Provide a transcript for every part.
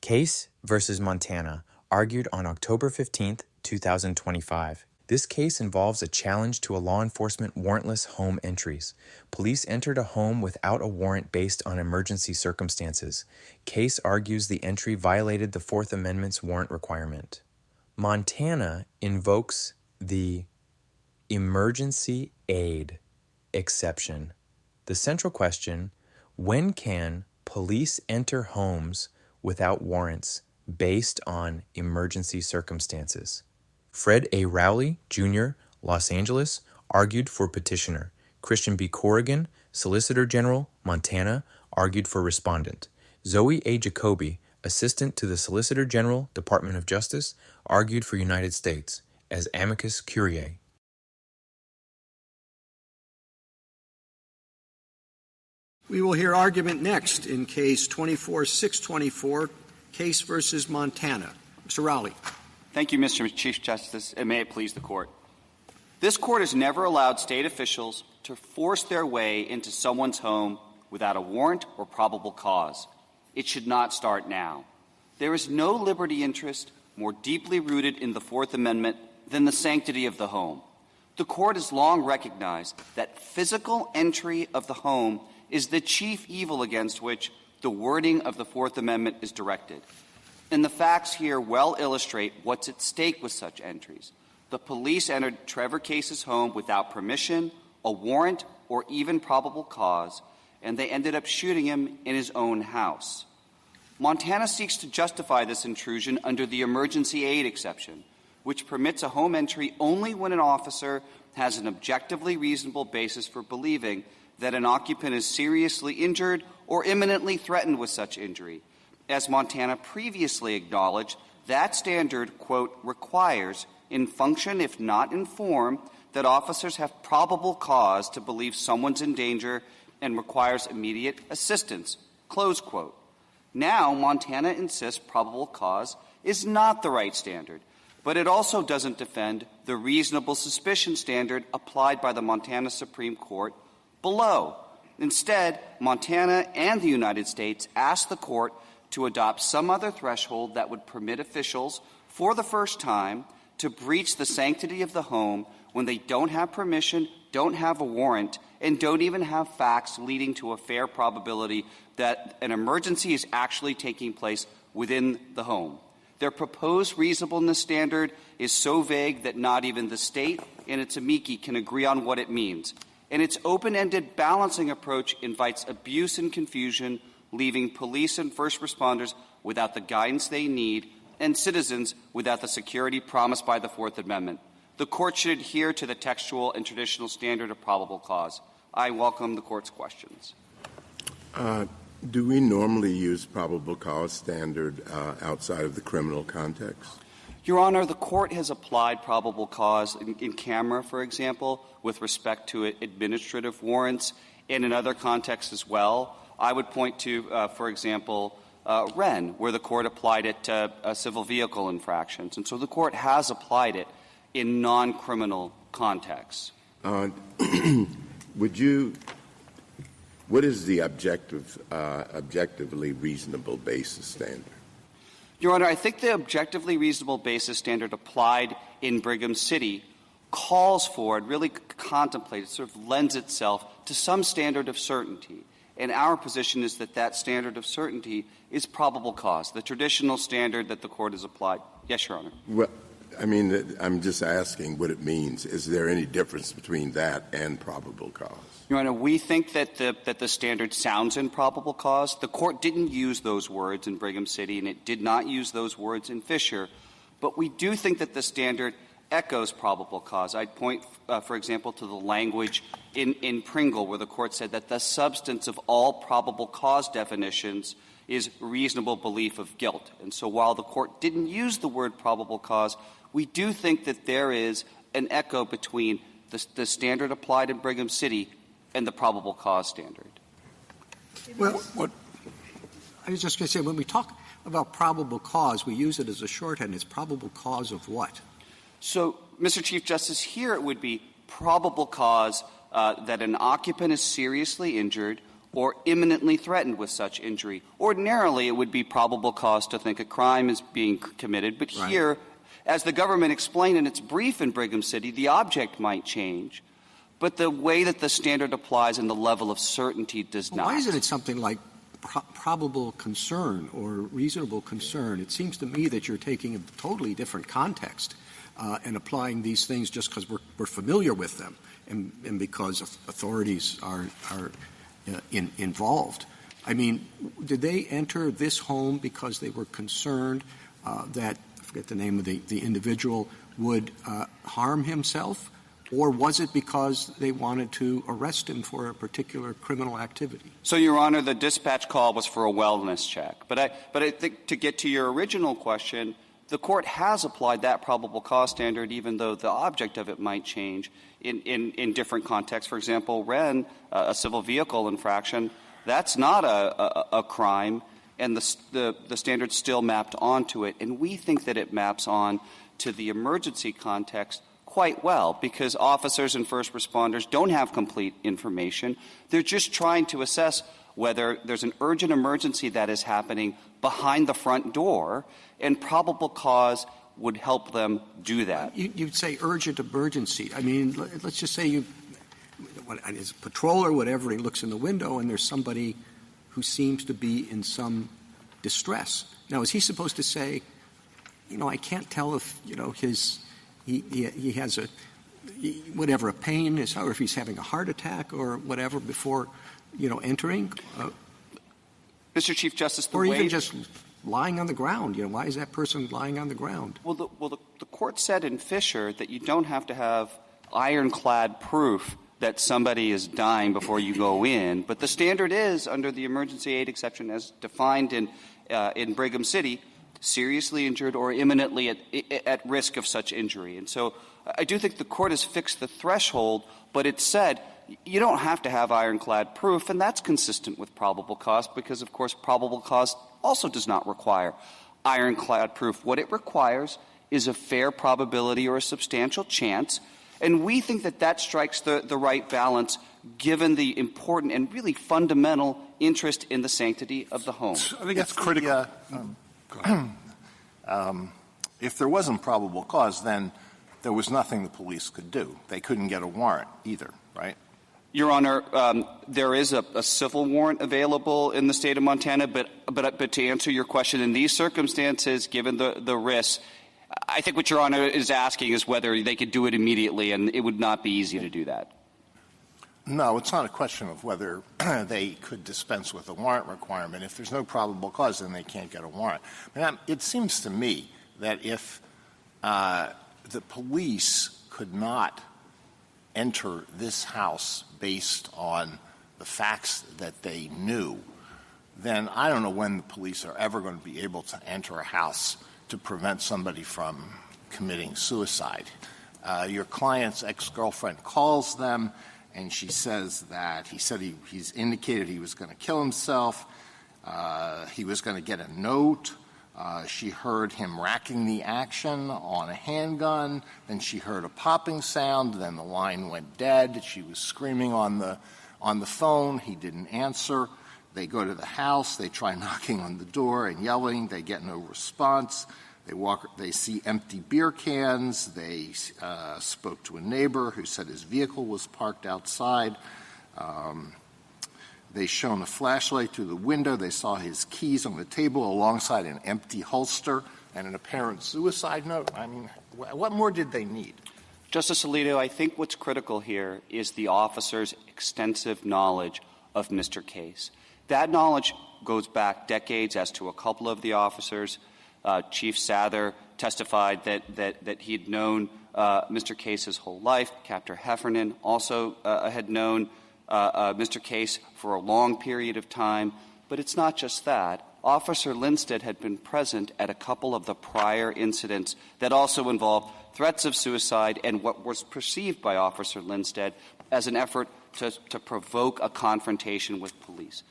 Case versus Montana, argued on October 15, 2025. This case involves a challenge to a law enforcement warrantless home entries. Police entered a home without a warrant based on emergency circumstances. Case argues the entry violated the Fourth Amendment's warrant requirement. Montana invokes the emergency aid exception. The central question: when can police enter homes without warrants based on emergency circumstances? Fred A. Rowley, Jr., Los Angeles, argued for petitioner. Christian B. Corrigan, Solicitor General, Montana, argued for respondent. Zoe A. Jacoby, Assistant to the Solicitor General, Department of Justice, argued for United States as Amicus Curiae. We will hear argument next in Case 24-624, Case versus Montana. Mr. Rowley. Thank you, Mr. Chief Justice, and may it please the Court. This Court has never allowed state officials to force their way into someone's home without a warrant or probable cause. It should not start now. There is no liberty interest more deeply rooted in the Fourth Amendment than the sanctity of the home. The Court has long recognized that physical entry of the home is the chief evil against which the wording of the Fourth Amendment is directed. And the facts here well illustrate what's at stake with such entries. The police entered Trevor Case's home without permission, a warrant, or even probable cause, and they ended up shooting him in his own house. Montana seeks to justify this intrusion under the emergency aid exception, which permits a home entry only when an officer has an objectively reasonable basis for believing that an occupant is seriously injured or imminently threatened with such injury. As Montana previously acknowledged, that standard, quote, requires, in function if not in form, that officers have probable cause to believe someone's in danger and requires immediate assistance, close quote. Now, Montana insists probable cause is not the right standard, but it also doesn't defend the reasonable suspicion standard applied by the Montana Supreme Court below. Instead, Montana and the United States ask the Court to adopt some other threshold that would permit officials, for the first time, to breach the sanctity of the home when they don't have permission, don't have a warrant, and don't even have facts leading to a fair probability that an emergency is actually taking place within the home. Their proposed reasonableness standard is so vague that not even the state and its amici can agree on what it means. And its open-ended balancing approach invites abuse and confusion, leaving police and first responders without the guidance they need and citizens without the security promised by the Fourth Amendment. The Court should adhere to the textual and traditional standard of probable cause. I welcome the Court's questions. Do we normally use probable cause standard outside of the criminal context? Your Honor, the Court has applied probable cause in camera, for example, with respect to administrative warrants, and in other contexts as well. I would point to, for example, Wren, where the Court applied it to civil vehicle infractions. And so the Court has applied it in non-criminal contexts. What is the objectively reasonable basis standard? Your Honor, I think the objectively reasonable basis standard applied in Brigham City calls for, it really contemplates, sort of lends itself to some standard of certainty. And our position is that that standard of certainty is probable cause, the traditional standard that the Court has applied. Yes, Your Honor. Well, I mean, I'm just asking what it means. Is there any difference between that and probable cause? Your Honor, we think that the standard sounds in probable cause. The Court didn't use those words in Brigham City, and it did not use those words in Fisher. But we do think that the standard echoes probable cause. I'd point, for example, to the language in Pringle, where the Court said that the substance of all probable cause definitions is reasonable belief of guilt. And so while the Court didn't use the word probable cause, we do think that there is an echo between the standard applied in Brigham City and the probable cause standard. Well, I was just going to say, when we talk about probable cause, we use it as a shorthand. It's probable cause of what? So, Mr. Chief Justice, here it would be probable cause that an occupant is seriously injured or imminently threatened with such injury. Ordinarily, it would be probable cause to think a crime is being committed, but here, as the government explained in its brief in Brigham City, the object might change, but the way that the standard applies and the level of certainty does not. Why isn't it something like probable concern or reasonable concern? It seems to me that you're taking a totally different context and applying these things just because we're familiar with them and because authorities are involved. I mean, did they enter this home because they were concerned that, I forget the name of the individual, would harm himself? Or was it because they wanted to arrest him for a particular criminal activity? So, Your Honor, the dispatch call was for a wellness check. But I think to get to your original question, the Court has applied that probable cause standard even though the object of it might change in different contexts. For example, Wren, a civil vehicle infraction, that's not a crime, and the standard's still mapped onto it. And we think that it maps on to the emergency context quite well, because officers and first responders don't have complete information. They're just trying to assess whether there's an urgent emergency that is happening behind the front door, and probable cause would help them do that. You'd say urgent emergency. I mean, let's just say it's a patrol or whatever, he looks in the window and there's somebody who seems to be in some distress. Now, is he supposed to say, I can't tell if, he has a pain is, or if he's having a heart attack or whatever before, entering? Mr. Chief Justice, or even just lying on the ground. Why is that person lying on the ground? Well, the Court said in Fisher that you don't have to have ironclad proof that somebody is dying before you go in, but the standard is, under the emergency aid exception as defined in Brigham City, seriously injured or imminently at risk of such injury. And so I do think the Court has fixed the threshold, but it said you don't have to have ironclad proof, and that's consistent with probable cause because, of course, probable cause also does not require ironclad proof. What it requires is a fair probability or a substantial chance, and we think that strikes the right balance given the important and really fundamental interest in the sanctity of the home. I think that's critical. If there wasn't probable cause, then there was nothing the police could do. They couldn't get a warrant either, right? Your Honor, there is a civil warrant available in the state of Montana, but to answer your question, in these circumstances, given the risks, I think what Your Honor is asking is whether they could do it immediately, and it would not be easy to do that. No, it's not a question of whether they could dispense with a warrant requirement. If there's no probable cause, then they can't get a warrant. It seems to me that if the police could not enter this house based on the facts that they knew, then I don't know when the police are ever going to be able to enter a house to prevent somebody from committing suicide. Your client's ex-girlfriend calls them, and she says that he's indicated he was going to kill himself. He was going to get a note. She heard him racking the action on a handgun. Then she heard a popping sound. Then the line went dead. She was screaming on the phone. He didn't answer. They go to the house. They try knocking on the door and yelling. They get no response. They see empty beer cans. They spoke to a neighbor who said his vehicle was parked outside. They shone a flashlight through the window. They saw his keys on the table alongside an empty holster and an apparent suicide note. I mean, what more did they need? Justice Alito, I think what's critical here is the officer's extensive knowledge of Mr. Case. That knowledge goes back decades as to a couple of the officers. Chief Sather testified that he had known Mr. Case his whole life. Captain Heffernan also had known Mr. Case for a long period of time. But it's not just that. Officer Lindstedt had been present at a couple of the prior incidents that also involved threats of suicide and what was perceived by Officer Lindstedt as an effort to provoke a confrontation with police.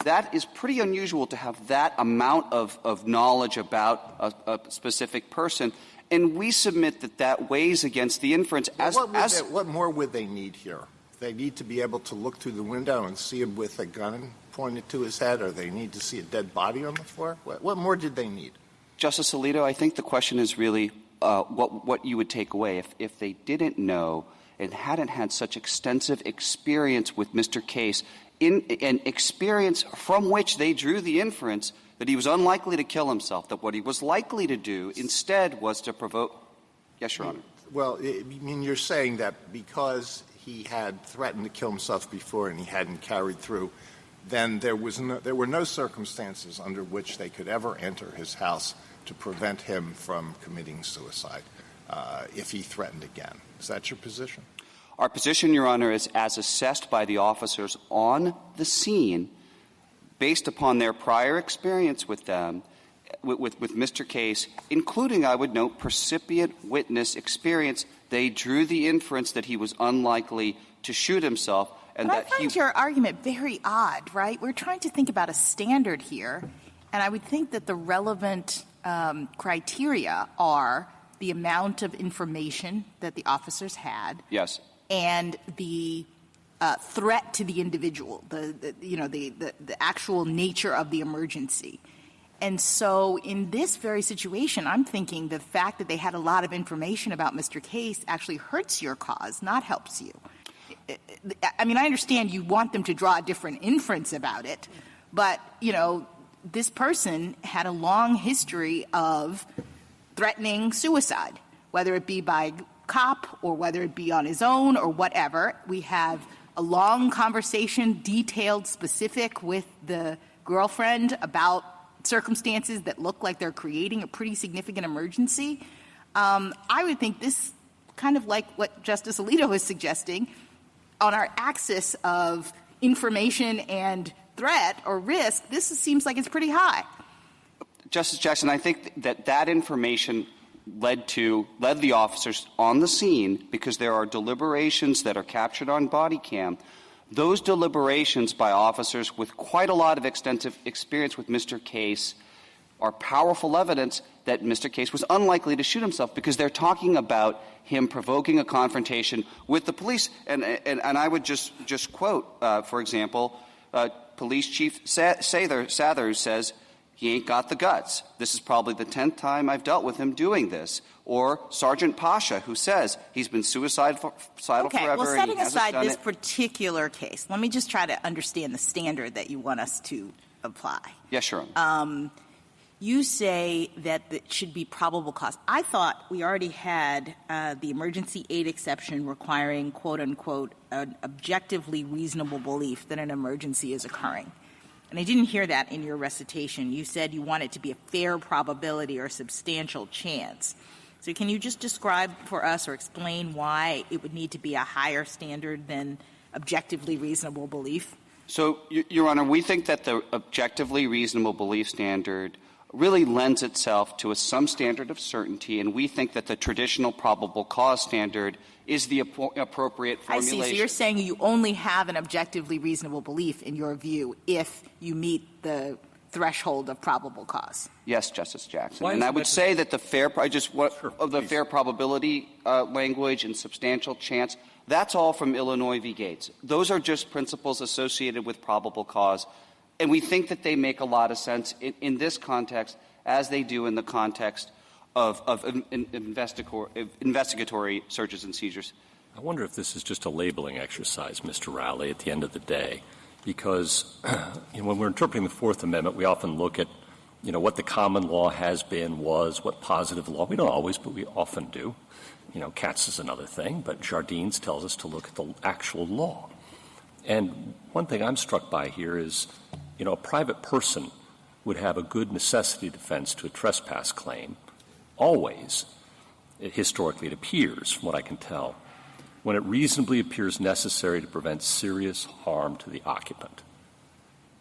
That is pretty unusual to have that amount of knowledge about a specific person, and we submit that weighs against the inference. What more would they need here? they need to be able to look through the window and see him with a gun pointed to his head, or they need to see a dead body on the floor? What more did they need? Justice Alito, I think the question is really what you would take away if they didn't know and hadn't had such extensive experience with Mr. Case, an experience from which they drew the inference that he was unlikely to kill himself, that what he was likely to do instead was to provoke. Yes, Your Honor. Well, I mean, you're saying that because he had threatened to kill himself before and he hadn't carried through, then there were no circumstances under which they could ever enter his house to prevent him from committing suicide if he threatened again. Is that your position? Our position, Your Honor, is as assessed by the officers on the scene, based upon their prior experience with them, with Mr. Case, including, I would note, percipient witness experience, they drew the inference that he was unlikely to shoot himself. And but I find your argument very odd, right? We're trying to think about a standard here, and I would think that the relevant criteria are the amount of information that the officers had. Yes. And the threat to the individual, the actual nature of the emergency. And so in this very situation, I'm thinking the fact that they had a lot of information about Mr. Case actually hurts your cause, not helps you. I mean, I understand you want them to draw a different inference about it, but, this person had a long history of threatening suicide, whether it be by cop or whether it be on his own or whatever. We have a long conversation, detailed, specific, with the girlfriend about circumstances that look like they're creating a pretty significant emergency. I would think this, kind of like what Justice Alito is suggesting, on our axis of information and threat or risk, this seems like it's pretty high. Justice Jackson, I think that information led the officers on the scene, because there are deliberations that are captured on body cam. Those deliberations by officers with quite a lot of extensive experience with Mr. Case are powerful evidence that Mr. Case was unlikely to shoot himself, because they're talking about him provoking a confrontation with the police. And I would just quote, for example, Police Chief Sather says, "He ain't got the guts. This is probably the 10th time I've dealt with him doing this." Or Sergeant Pasha, who says he's been suicidal forever. Well, setting aside this it. particular case, let me just try to understand the standard that you want us to apply. Yes, Your Honor. You say that it should be probable cause. I thought we already had the emergency aid exception requiring, quote, unquote, an objectively reasonable belief that an emergency is occurring. And I didn't hear that in your recitation. You said you want it to be a fair probability or substantial chance. So can you just describe for us or explain why it would need to be a higher standard than objectively reasonable belief? So, Your Honor, we think that the objectively reasonable belief standard really lends itself to some standard of certainty, and we think that the traditional probable cause standard is the appropriate formulation. I see. So you're saying you only have an objectively reasonable belief, in your view, if you meet the threshold of probable cause. Yes, Justice Jackson. And I would say that the fair probability language and substantial chance, that's all from Illinois v. Gates. Those are just principles associated with probable cause. And we think that they make a lot of sense in this context, as they do in the context of investigatory searches and seizures. I wonder if this is just a labeling exercise, Mr. Rowley, at the end of the day, because when we're interpreting the Fourth Amendment, we often look at, what the common law has been, was, what positive law. We don't always, but we often do. Katz is another thing, but Jardines tells us to look at the actual law. And one thing I'm struck by here is, a private person would have a good necessity defense to a trespass claim, always, historically it appears, from what I can tell, when it reasonably appears necessary to prevent serious harm to the occupant.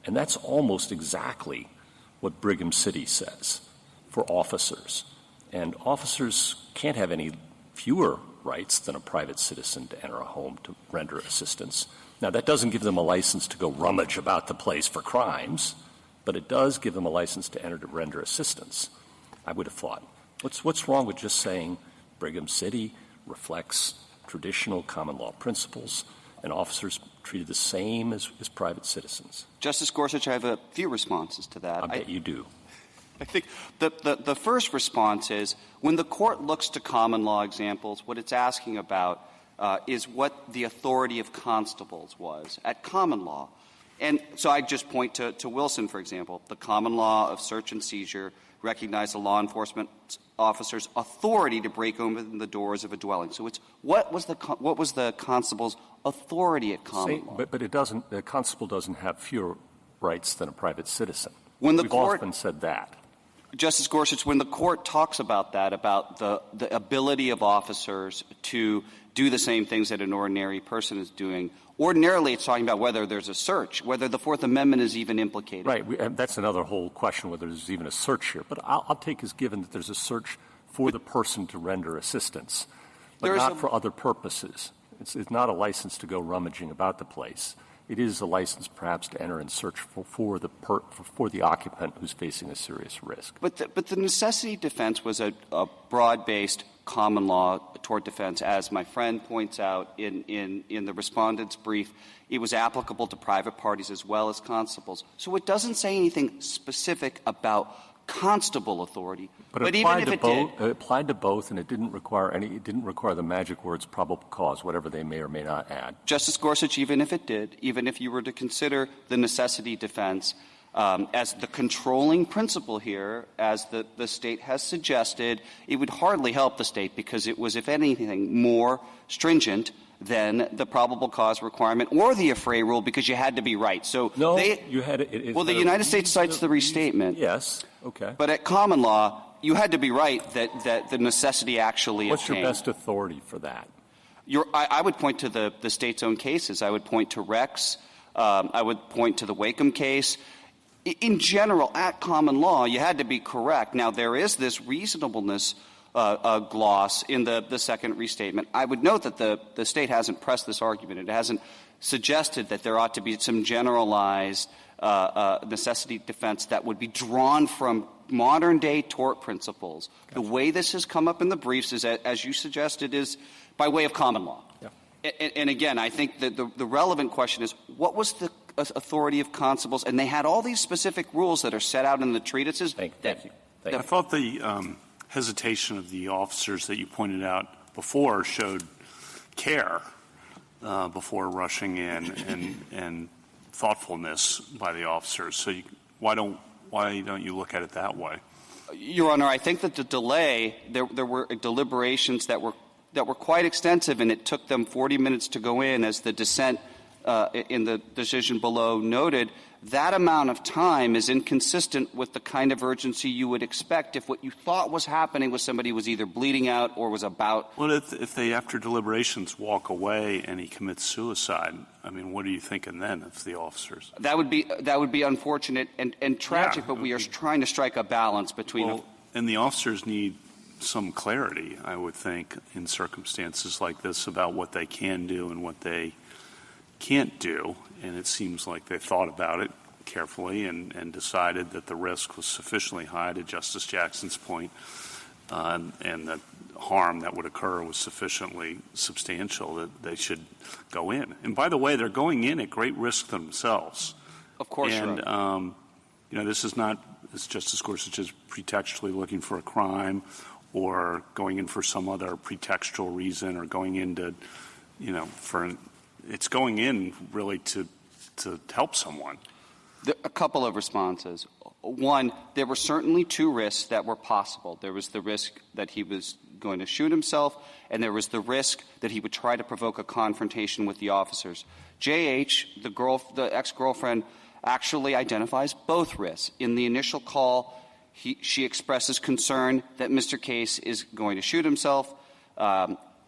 And that's almost exactly what Brigham City says for officers. And officers can't have any fewer rights than a private citizen to enter a home to render assistance. Now, that doesn't give them a license to go rummage about the place for crimes, but it does give them a license to enter to render assistance, I would have thought. What's wrong with just saying Brigham City reflects traditional common law principles, and officers treated the same as private citizens. Justice Gorsuch, I have a few responses to that. I bet you do. I think the first response is when the court looks to common law examples, what it's asking about is what the authority of constables was at common law. And so I just point to Wilson, for example. The common law of search and seizure recognized the law enforcement officer's authority to break open the doors of a dwelling. So it's what was the constable's authority at common law? But it doesn't. The constable doesn't have fewer rights than a private citizen. When the We've court often said that. Justice Gorsuch, when the court talks about that, about the ability of officers to do the same things that an ordinary person is doing, ordinarily it's talking about whether there's a search, whether the Fourth Amendment is even implicated. Right. That's another whole question, whether there's even a search here. But I'll take as given that there's a search for the person to render assistance, but not for other purposes. It's not a license to go rummaging about the place. It is a license perhaps to enter and search for the occupant who's facing a serious risk. But the necessity defense was a broad-based common law tort defense. As my friend points out in the Respondent's brief, it was applicable to private parties as well as constables. So it doesn't say anything specific about constable authority. But even if it did, it applied to both, and it didn't require the magic words probable cause, whatever they may or may not add. Justice Gorsuch, even if it did, even if you were to consider the necessity defense as the controlling principle here, as the state has suggested, it would hardly help the state because it was, if anything, more stringent than the probable cause requirement or the affray rule because you had to be right. So no, you had the United States cites the restatement. Yes. Okay. But at common law, you had to be right that the necessity actually What's obtained. your best authority for that? I would point to the state's own cases. I would point to Rex. I would point to the Wakeham case. In general, at common law, you had to be correct. Now, there is this reasonableness gloss in the second restatement. I would note that the state hasn't pressed this argument. It hasn't suggested that there ought to be some generalized necessity defense that would be drawn from modern-day tort principles. Gotcha. The way this has come up in the briefs is, as you suggested, is by way of common law. Yeah. And again, I think that the relevant question is, what was the authority of constables? And they had all these specific rules that are set out in the treatises. Thank you. I thought the hesitation of the officers that you pointed out before showed care before rushing in and thoughtfulness by the officers. So why don't you look at it that way? Your Honor, I think that the delay, there were deliberations that were quite extensive, and it took them 40 minutes to go in, as the dissent in the decision below noted. That amount of time is inconsistent with the kind of urgency you would expect if what you thought was happening was somebody was either bleeding out or was about. Well, if they, after deliberations, walk away and he commits suicide, I mean, what are you thinking then of the officers? That would be unfortunate and tragic, but we are trying to strike a balance between. And the officers need some clarity, I would think, in circumstances like this about what they can do and what they can't do, and it seems like they thought about it carefully and decided that the risk was sufficiently high, to Justice Jackson's point, and that harm that would occur was sufficiently substantial that they should go in. And by the way, they're going in at great risk themselves. Of course, and this is not, as Justice Gorsuch is pretextually looking for a crime or going in for some other pretextual reason or going into, it's going in really to help someone. A couple of responses. One, there were certainly two risks that were possible. There was the risk that he was going to shoot himself, and there was the risk that he would try to provoke a confrontation with the officers. J.H., the ex-girlfriend, actually identifies both risks. In the initial call, she expresses concern that Mr. Case is going to shoot himself.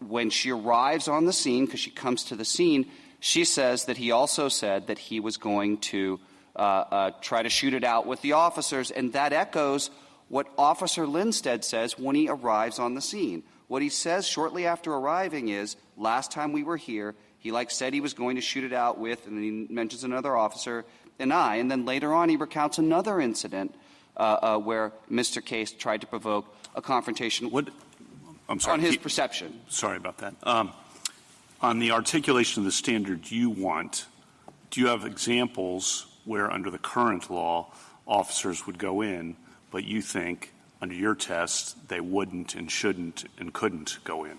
When she arrives on the scene, because she comes to the scene, she says that he also said that he was going to try to shoot it out with the officers, and that echoes what Officer Lindstedt says when he arrives on the scene. What he says shortly after arriving is, last time we were here, he said he was going to shoot it out with, and he mentions another officer, and then later on he recounts another incident where Mr. Case tried to provoke a confrontation I'm sorry, on his perception. Sorry about that. On the articulation of the standard you want, do you have examples where under the current law officers would go in, but you think under your test they wouldn't and shouldn't and couldn't go in?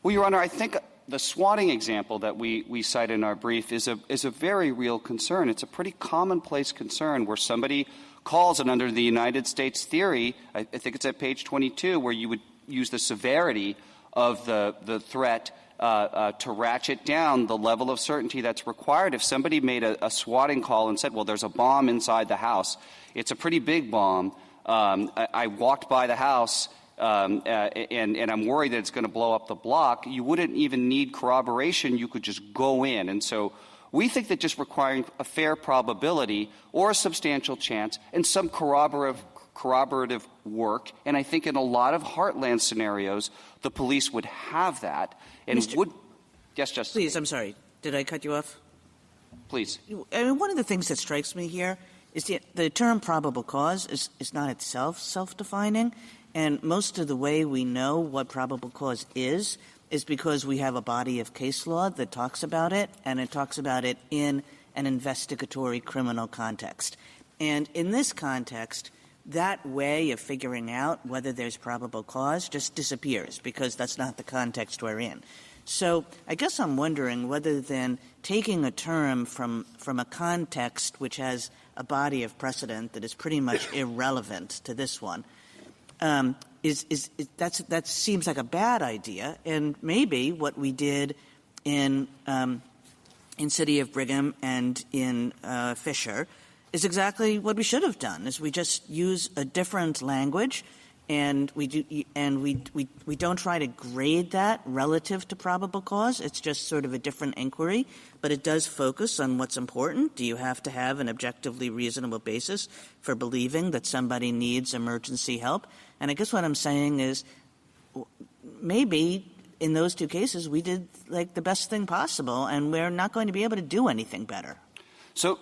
Well, Your Honor, I think the swatting example that we cite in our brief is a very real concern. It's a pretty commonplace concern where somebody calls, and under the United States theory, I think it's at page 22, where you would use the severity of the threat to ratchet down the level of certainty that's required. If somebody made a swatting call and said, well, there's a bomb inside the house, it's a pretty big bomb, I walked by the house and I'm worried that it's going to blow up the block, you wouldn't even need corroboration. You could just go in. And so we think that just requiring a fair probability or a substantial chance and some corroborative work, and I think in a lot of heartland scenarios, the police would have that and would – yes, Justice. Please, I'm sorry. Did I cut you off? Please. I mean, one of the things that strikes me here is the term probable cause is not itself self-defining, and most of the way we know what probable cause is because we have a body of case law that talks about it, and it talks about it in an investigatory criminal context. And in this context, that way of figuring out whether there's probable cause just disappears because that's not the context we're in. So I guess I'm wondering whether then taking a term from a context which has a body of precedent that is pretty much irrelevant to this one that seems like a bad idea, and maybe what we did in City of Brigham and in Fisher is exactly what we should have done. Is we just use a different language, and we don't try to grade that relative to probable cause. It's just sort of a different inquiry, but it does focus on what's important. Do you have to have an objectively reasonable basis for believing that somebody needs emergency help? And I guess what I'm saying is maybe in those two cases we did like the best thing possible, and we're not going to be able to do anything better. So,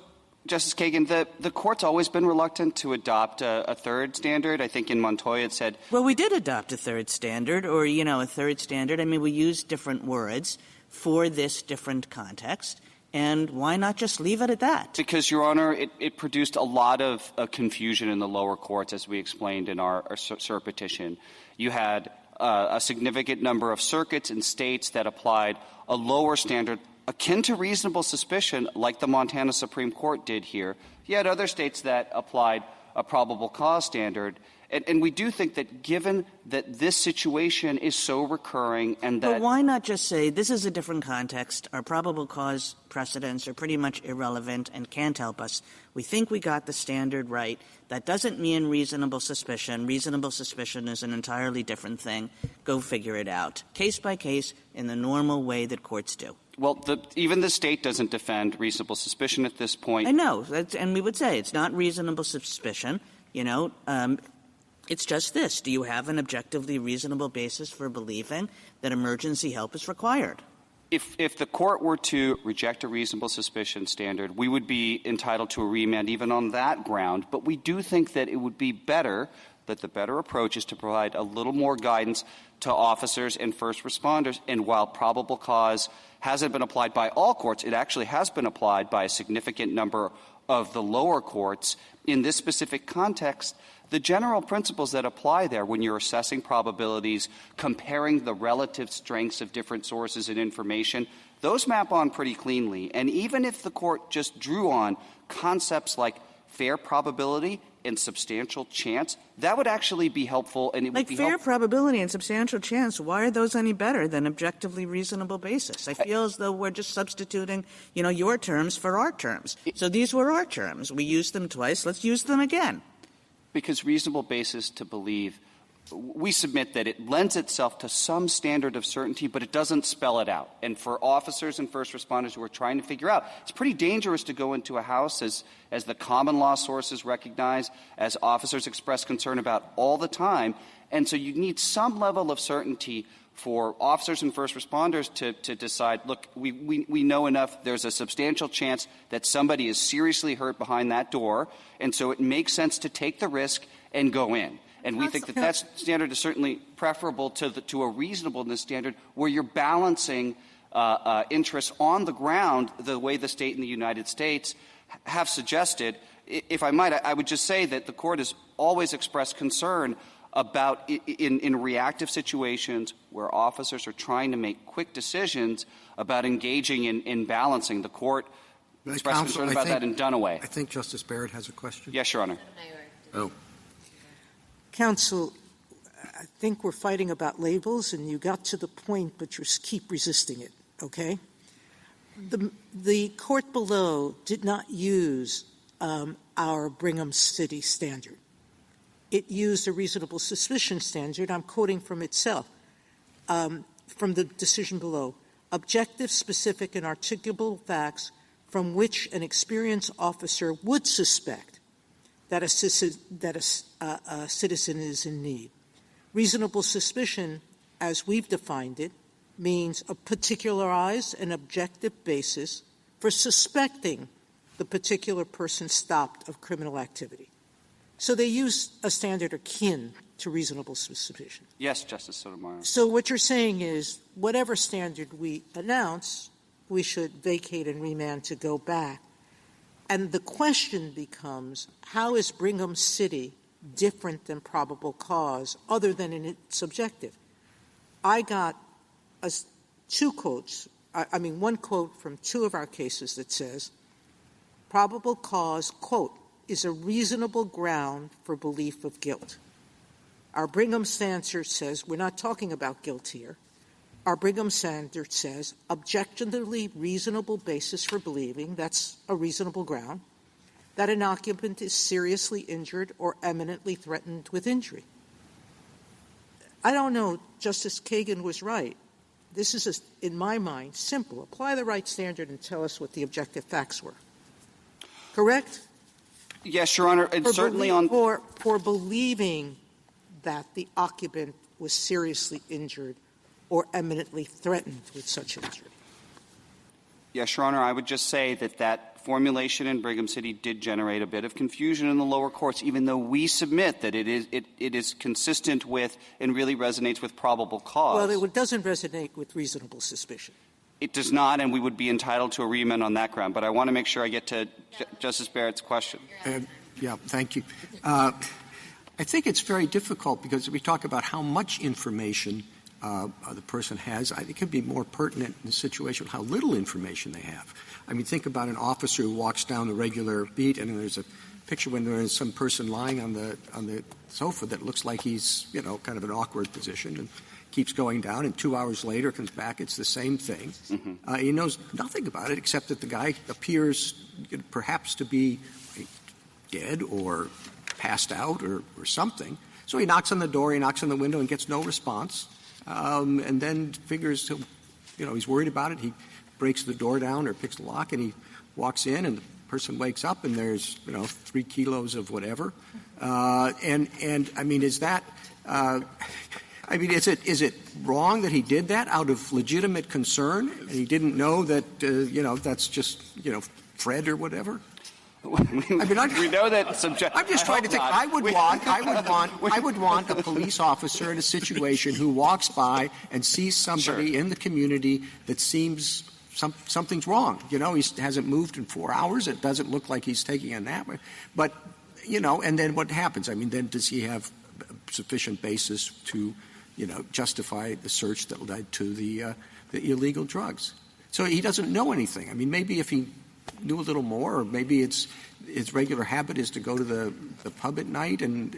Justice Kagan, the Court's always been reluctant to adopt a third standard. I think in Montoya it said — Well, we did adopt a third standard, or, a third standard. I mean, we used different words for this different context, and why not just leave it at that? Because, Your Honor, it produced a lot of confusion in the lower courts, as we explained in our cert petition. You had a significant number of circuits and states that applied a lower standard akin to reasonable suspicion, like the Montana Supreme Court did here. You had other states that applied a probable cause standard. And we do think that given that this situation is so recurring and that — But why not just say this is a different context, our probable cause precedents are pretty much irrelevant and can't help us. We think we got the standard right. That doesn't mean reasonable suspicion. Reasonable suspicion is an entirely different thing. Go figure it out, case by case, in the normal way that courts do. Well, even the state doesn't defend reasonable suspicion at this point. I know, and we would say it's not reasonable suspicion. It's just this. Do you have an objectively reasonable basis for believing that emergency help is required? If the court were to reject a reasonable suspicion standard, we would be entitled to a remand even on that ground. But we do think that it would be better, that the better approach is to provide a little more guidance to officers and first responders. And while probable cause hasn't been applied by all courts, it actually has been applied by a significant number of the lower courts. In this specific context, the general principles that apply there when you're assessing probabilities, comparing the relative strengths of different sources and information, those map on pretty cleanly. And even if the court just drew on concepts like fair probability and substantial chance, that would actually be helpful. And it would be fair probability and substantial chance, why are those any better than objectively reasonable basis? I feel as though we're just substituting, your terms for our terms. So these were our terms. We used them twice. Let's use them again. Because reasonable basis to believe, we submit that it lends itself to some standard of certainty, but it doesn't spell it out. And for officers and first responders who are trying to figure out, it's pretty dangerous to go into a house, as the common law sources recognize, as officers express concern about all the time. And so you need some level of certainty for officers and first responders to decide, look, we know enough, there's a substantial chance that somebody is seriously hurt behind that door, and so it makes sense to take the risk and go in. And we think that standard is certainly preferable to a reasonableness standard where you're balancing interests on the ground the way the state and the United States have suggested. If I might, I would just say that the Court has always expressed concern about in reactive situations where officers are trying to make quick decisions about engaging in balancing. The Court expressed concern about that in Dunaway. I think Justice Barrett has a question. Yes, Your Honor. Oh. Counsel, I think we're fighting about labels, and you got to the point, but you keep resisting it, okay? The court below did not use our Brigham City standard. It used a reasonable suspicion standard. I'm quoting from itself, from the decision below. Objective, specific, and articulable facts from which an experienced officer would suspect that a citizen is in need. Reasonable suspicion, as we've defined it, means a particularized and objective basis for suspecting the particular person stopped of criminal activity. So they use a standard akin to reasonable suspicion. Yes, Justice Sotomayor. So what you're saying is whatever standard we announce, we should vacate and remand to go back. And the question becomes, how is Brigham City different than probable cause other than in its objective? I got two quotes. One quote from two of our cases that says, probable cause, quote, is a reasonable ground for belief of guilt. Our Brigham standard says we're not talking about guilt here. Our Brigham standard says objectively reasonable basis for believing, that's a reasonable ground, that an occupant is seriously injured or eminently threatened with injury. I don't know, Justice Kagan was right. This is, in my mind, simple. Apply the right standard and tell us what the objective facts were. Correct? Yes, Your Honor. And certainly for believing that the occupant was seriously injured or eminently threatened with such injury. Yes, Your Honor. I would just say that formulation in Brigham City did generate a bit of confusion in the lower courts, even though we submit that it is consistent with and really resonates with probable cause. Well, it doesn't resonate with reasonable suspicion. It does not, and we would be entitled to a remand on that ground. But I want to make sure I get to Justice Barrett's question. Yeah, thank you. I think it's very difficult because we talk about how much information the person has. It could be more pertinent in the situation of how little information they have. I mean, think about an officer who walks down the regular beat, and there's a picture when there is some person lying on the sofa that looks like he's, kind of an awkward position, and keeps going down, and 2 hours later comes back, it's the same thing. Mm-hmm. He knows nothing about it except that the guy appears perhaps to be dead or passed out or something. So he knocks on the door, he knocks on the window and gets no response, and then figures, he's worried about it. He breaks the door down or picks the lock, and he walks in, and the person wakes up, and there's, 3 kilos of whatever. And I mean, is that is it wrong that he did that out of legitimate concern and he didn't know that, that's just, Fred or whatever? We know that I'm just trying to think. I would want a police officer in a situation who walks by and sees somebody in the community that seems something's wrong. He hasn't moved in 4 hours. It doesn't look like he's taking a nap. But, and then what happens? I mean, then does he have sufficient basis to, justify the search that led to the illegal drugs? So he doesn't know anything. I mean, maybe if he knew a little more, or maybe his regular habit is to go to the pub at night, and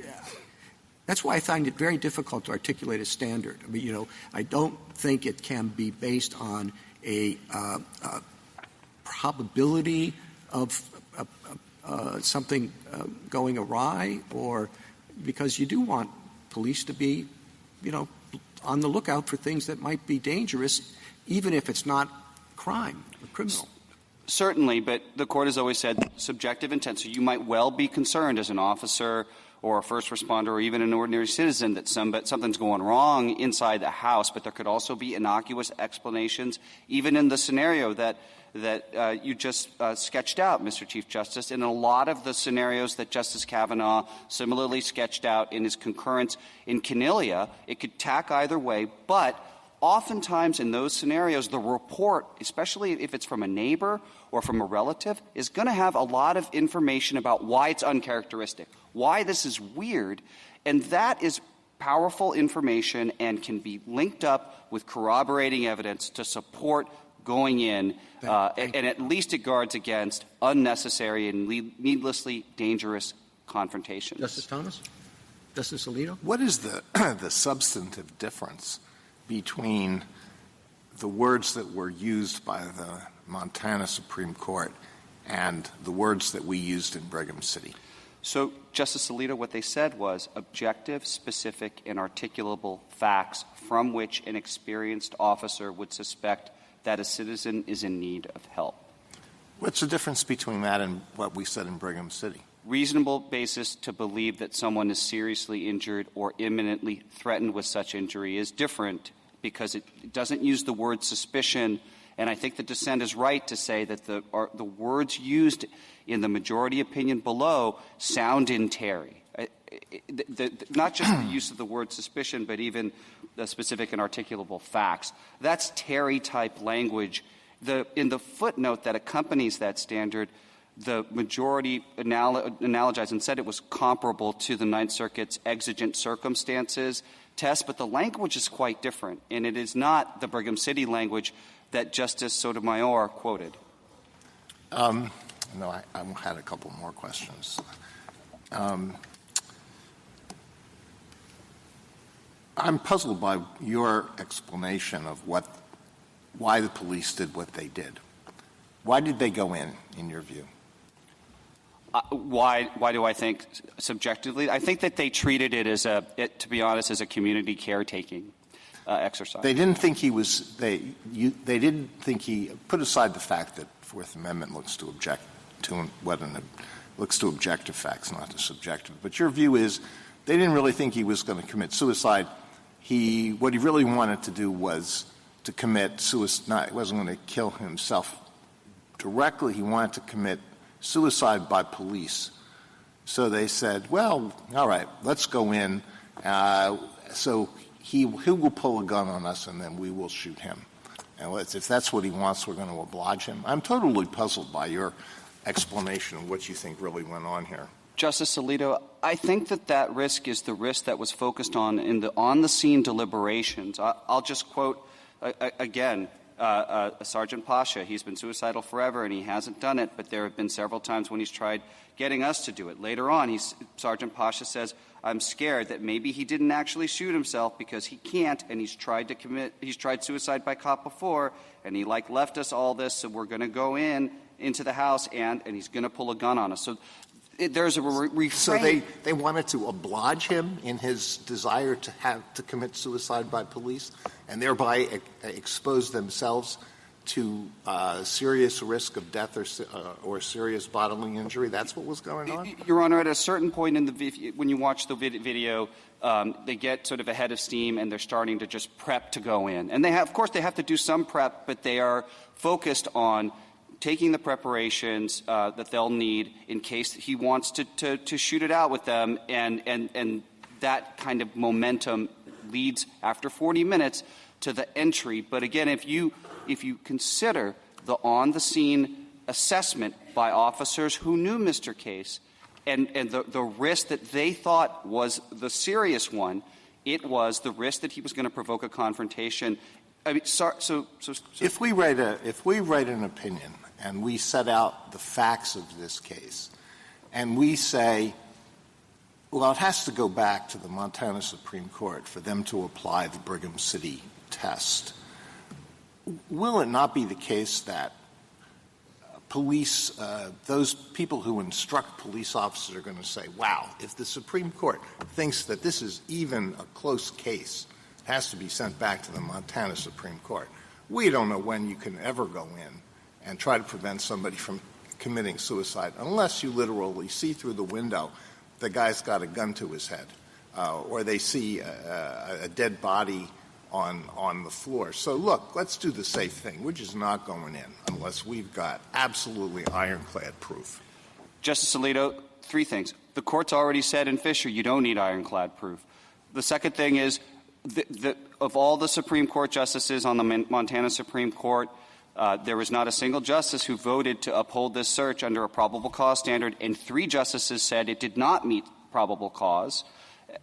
that's why I find it very difficult to articulate a standard. I mean, I don't think it can be based on a probability of something going awry, or because you do want police to be, on the lookout for things that might be dangerous, even if it's not crime or criminal. Certainly, but the Court has always said subjective intent. So you might well be concerned as an officer or a first responder or even an ordinary citizen that something's going wrong inside the house, but there could also be innocuous explanations, even in the scenario that you just sketched out, Mr. Chief Justice. In a lot of the scenarios that Justice Kavanaugh similarly sketched out in his concurrence in Curiae, it could tack either way, but oftentimes in those scenarios, the report, especially if it's from a neighbor or from a relative, is going to have a lot of information about why it's uncharacteristic, why this is weird, and that is powerful information and can be linked up with corroborating evidence to support going in, and at least it guards against unnecessary and needlessly dangerous confrontations. Justice Thomas? Justice Alito? What is the substantive difference between the words that were used by the Montana Supreme Court and the words that we used in Brigham City? So, Justice Alito, what they said was objective, specific, and articulable facts from which an experienced officer would suspect that a citizen is in need of help. What's the difference between that and what we said in Brigham City? Reasonable basis to believe that someone is seriously injured or imminently threatened with such injury is different because it doesn't use the word suspicion. And I think the dissent is right to say that the words used in the majority opinion below sound in Terry. Not just the use of the word suspicion, but even the specific and articulable facts. That's Terry-type language. In the footnote that accompanies that standard, the majority analogized and said it was comparable to the Ninth Circuit's exigent circumstances test, but the language is quite different, and it is not the Brigham City language that Justice Sotomayor quoted. No, I had a couple more questions. I'm puzzled by your explanation of why the police did what they did. Why did they go in your view? Why do I think subjectively? I think that they treated it as to be honest, as a community caretaking exercise. They didn't think he was. They didn't think he. Put aside the fact that Fourth Amendment looks to objective facts, not to subjective. But your view is they didn't really think he was going to commit suicide. What he really wanted to do was to commit suicide. He wasn't going to kill himself directly. He wanted to commit suicide by police. So they said, well, all right, let's go in. So he will pull a gun on us, and then we will shoot him. And if that's what he wants, we're going to oblige him. I'm totally puzzled by your explanation of what you think really went on here. Justice Alito, I think that risk is the risk that was focused on in the on-the-scene deliberations. I'll just quote again. Sergeant Pasha, he's been suicidal forever and he hasn't done it, but there have been several times when he's tried getting us to do it. Later on, Sergeant Pasha says, I'm scared that maybe he didn't actually shoot himself because he can't, and he's tried suicide by cop before, and he left us all this, so we're going to go into the house and he's going to pull a gun on us. So there's a refrain. So they wanted to oblige him in his desire to commit suicide by police and thereby expose themselves to serious risk of death or serious bodily injury. That's what was going on? Your Honor, at a certain point when you watch the video, they get sort of ahead of steam and they're starting to just prep to go in. And of course, they have to do some prep, but they are focused on taking the preparations that they'll need in case he wants to shoot it out with them, and that kind of momentum leads after 40 minutes to the entry. But again, if you consider the on-the-scene assessment by officers who knew Mr. Case and the risk that they thought was the serious one, it was the risk that he was going to provoke a confrontation. I mean, if we write an opinion and we set out the facts of this case, and we say, well, it has to go back to the Montana Supreme Court for them to apply the Brigham City test, will it not be the case that police, those people who instruct police officers are going to say, wow, if the Supreme Court thinks that this is even a close case, it has to be sent back to the Montana Supreme Court. We don't know when you can ever go in and try to prevent somebody from committing suicide unless you literally see through the window the guy's got a gun to his head or they see a dead body on the floor. So, look, let's do the safe thing. We're just not going in unless we've got absolutely ironclad proof. Justice Alito, three things. The Court's already said in Fisher you don't need ironclad proof. The second thing is Of all the Supreme Court justices on the Montana Supreme Court, there was not a single justice who voted to uphold this search under a probable cause standard, and 3 justices said it did not meet probable cause.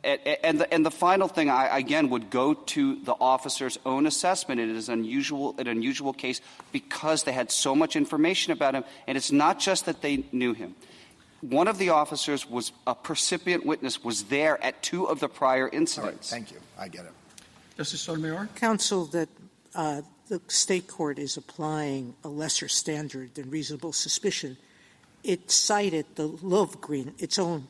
And the final thing, I again would go to the officer's own assessment. It is an unusual case because they had so much information about him, and it's not just that they knew him. One of the officers was a percipient witness, was there at 2 of the prior incidents. Thank you. I get it. Justice Sotomayor? Counsel, that the state court is applying a lesser standard than reasonable suspicion. It cited the Lovegreen, its own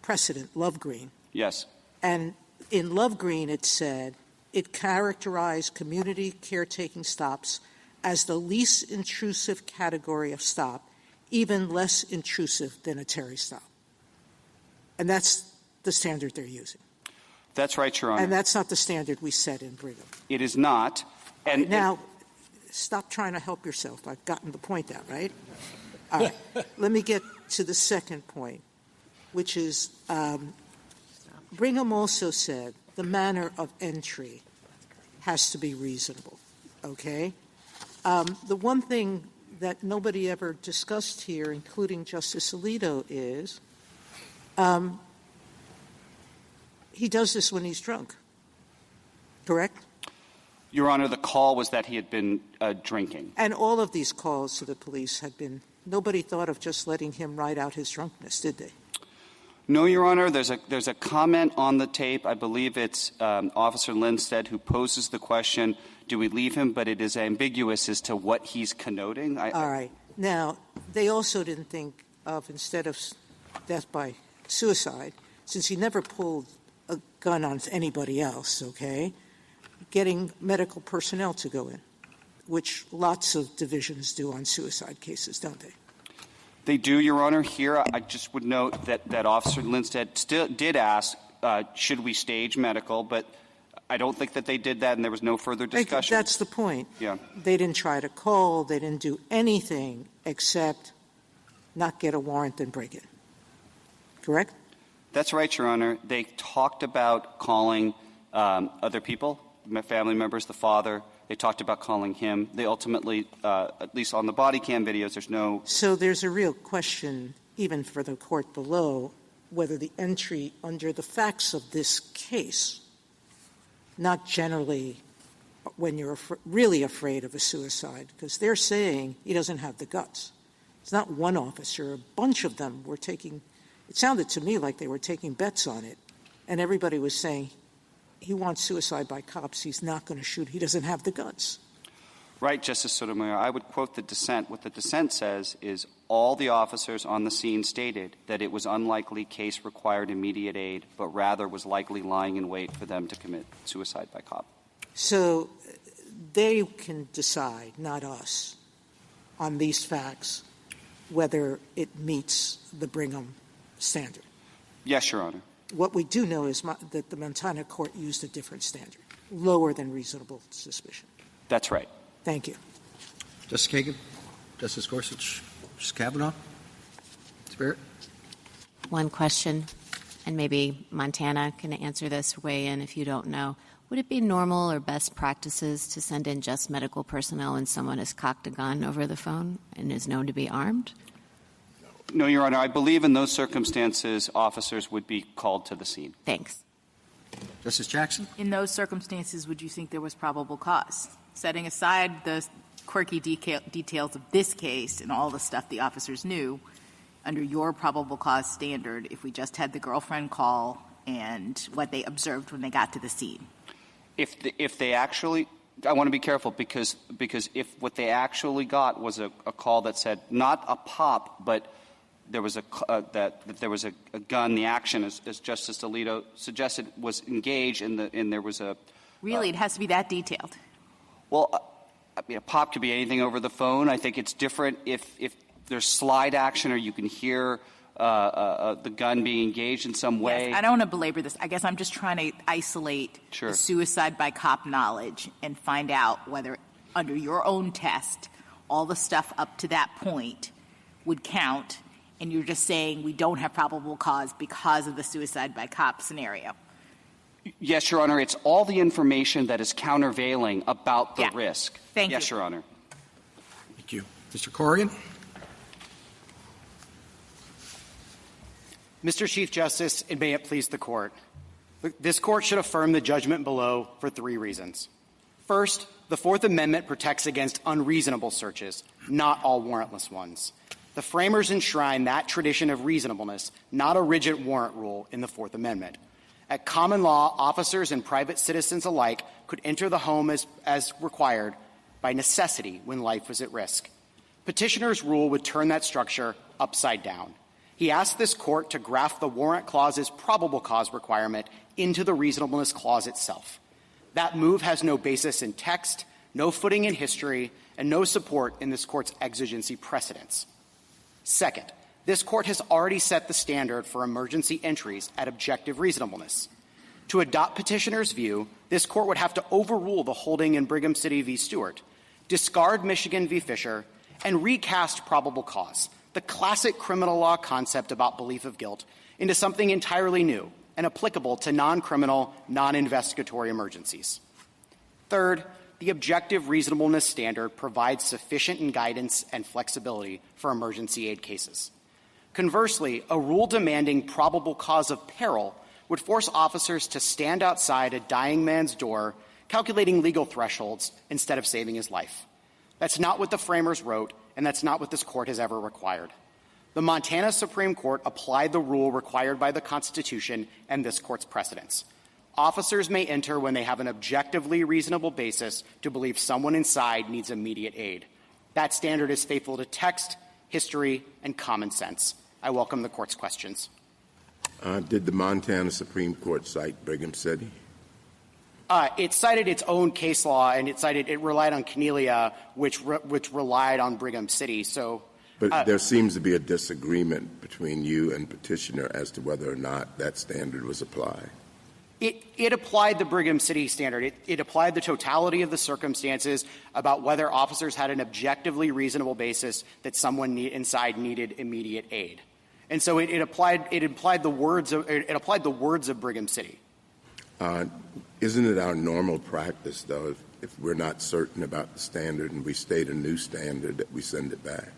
precedent, Lovegreen. Yes. And in Lovegreen, it said it characterized community caretaking stops as the least intrusive category of stop, even less intrusive than a Terry stop. And that's the standard they're using. That's right, Your Honor. And that's not the standard we set in Brigham. It is not. And now, stop trying to help yourself. I've gotten the point out, right? All right. Let me get to the second point, which is Brigham also said the manner of entry has to be reasonable, okay? The one thing that nobody ever discussed here, including Justice Alito, is he does this when he's drunk, correct? Your Honor, the call was that he had been drinking. And all of these calls to the police had been – nobody thought of just letting him ride out his drunkenness, did they? No, Your Honor. There's a comment on the tape. I believe it's Officer Lindstedt who poses the question, do we leave him? But it is ambiguous as to what he's connoting. All right. Now, they also didn't think of, instead of death by suicide, since he never pulled a gun on anybody else, okay, getting medical personnel to go in, which lots of divisions do on suicide cases, don't they? They do, Your Honor. Here, I just would note that Officer Lindstedt still did ask, should we stage medical, but I don't think that they did that, and there was no further discussion. That's the point. Yeah. They didn't try to call. They didn't do anything except not get a warrant and break it. Correct? That's right, Your Honor. They talked about calling other people, family members, the father. They talked about calling him. They ultimately, at least on the body cam videos, there's no. So there's a real question, even for the court below, whether the entry under the facts of this case, not generally when you're really afraid of a suicide, because they're saying he doesn't have the guts. It's not one officer. A bunch of them were taking – it sounded to me like they were taking bets on it, and everybody was saying, he wants suicide by cops. He's not going to shoot. He doesn't have the guts. Right, Justice Sotomayor. I would quote the dissent. What the dissent says is all the officers on the scene stated that it was unlikely case required immediate aid, but rather was likely lying in wait for them to commit suicide by cop. So they can decide, not us, on these facts, whether it meets the Brigham standard. Yes, Your Honor. What we do know is that the Montana court used a different standard, lower than reasonable suspicion. That's right. Thank you. Justice Kagan, Justice Gorsuch, Justice Kavanaugh, Spirit. One question, and maybe Montana can answer this, weigh in if you don't know. Would it be normal or best practices to send in just medical personnel when someone has cocked a gun over the phone and is known to be armed? No, Your Honor. I believe in those circumstances, officers would be called to the scene. Thanks. Justice Jackson? In those circumstances, would you think there was probable cause? Setting aside the quirky details of this case and all the stuff the officers knew, under your probable cause standard, if we just had the girlfriend call and what they observed when they got to the scene? If they actually – I want to be careful because if what they actually got was a call that said not a pop, but there was that there was a gun, the action, as Justice Alito suggested, was engaged, and there was a really, it has to be that detailed. Well, I mean, a pop could be anything over the phone. I think it's different if there's slide action or you can hear the gun being engaged in some way. Yes, I don't want to belabor this. I guess I'm just trying to isolate the suicide by cop knowledge and find out whether, under your own test, all the stuff up to that point would count, and you're just saying we don't have probable cause because of the suicide by cop scenario. Yes, Your Honor. It's all the information that is countervailing about the risk. Thank you. Yes, Your Honor. Thank you. Mr. Corrigan? Mr. Chief Justice, and may it please the Court, this Court should affirm the judgment below for 3 reasons. First, the Fourth Amendment protects against unreasonable searches, not all warrantless ones. The framers enshrine that tradition of reasonableness, not a rigid warrant rule, in the Fourth Amendment. At common law, officers and private citizens alike could enter the home as required by necessity when life was at risk. Petitioner's rule would turn that structure upside down. He asked this Court to graft the warrant clause's probable cause requirement into the reasonableness clause itself. That move has no basis in text, no footing in history, and no support in this Court's exigency precedents. Second, this Court has already set the standard for emergency entries at objective reasonableness. To adopt Petitioner's view, this Court would have to overrule the holding in Brigham City v. Stewart, discard Michigan v. Fisher, and recast probable cause, the classic criminal law concept about belief of guilt, into something entirely new and applicable to non-criminal, non-investigatory emergencies. Third, the objective reasonableness standard provides sufficient guidance and flexibility for emergency aid cases. Conversely, a rule demanding probable cause of peril would force officers to stand outside a dying man's door, calculating legal thresholds instead of saving his life. That's not what the framers wrote, and that's not what this Court has ever required. The Montana Supreme Court applied the rule required by the Constitution and this Court's precedents. Officers may enter when they have an objectively reasonable basis to believe someone inside needs immediate aid. That standard is faithful to text, history, and common sense. I welcome the Court's questions. Did the Montana Supreme Court cite Brigham City? It cited its own case law, and it relied on Curiae, which relied on Brigham City. But there seems to be a disagreement between you and Petitioner as to whether or not that standard was applied. It applied the Brigham City standard. It applied the totality of the circumstances about whether officers had an objectively reasonable basis that someone inside needed immediate aid. And so it applied the words of Brigham City. Isn't it our normal practice, though, if we're not certain about the standard and we state a new standard, that we send it back?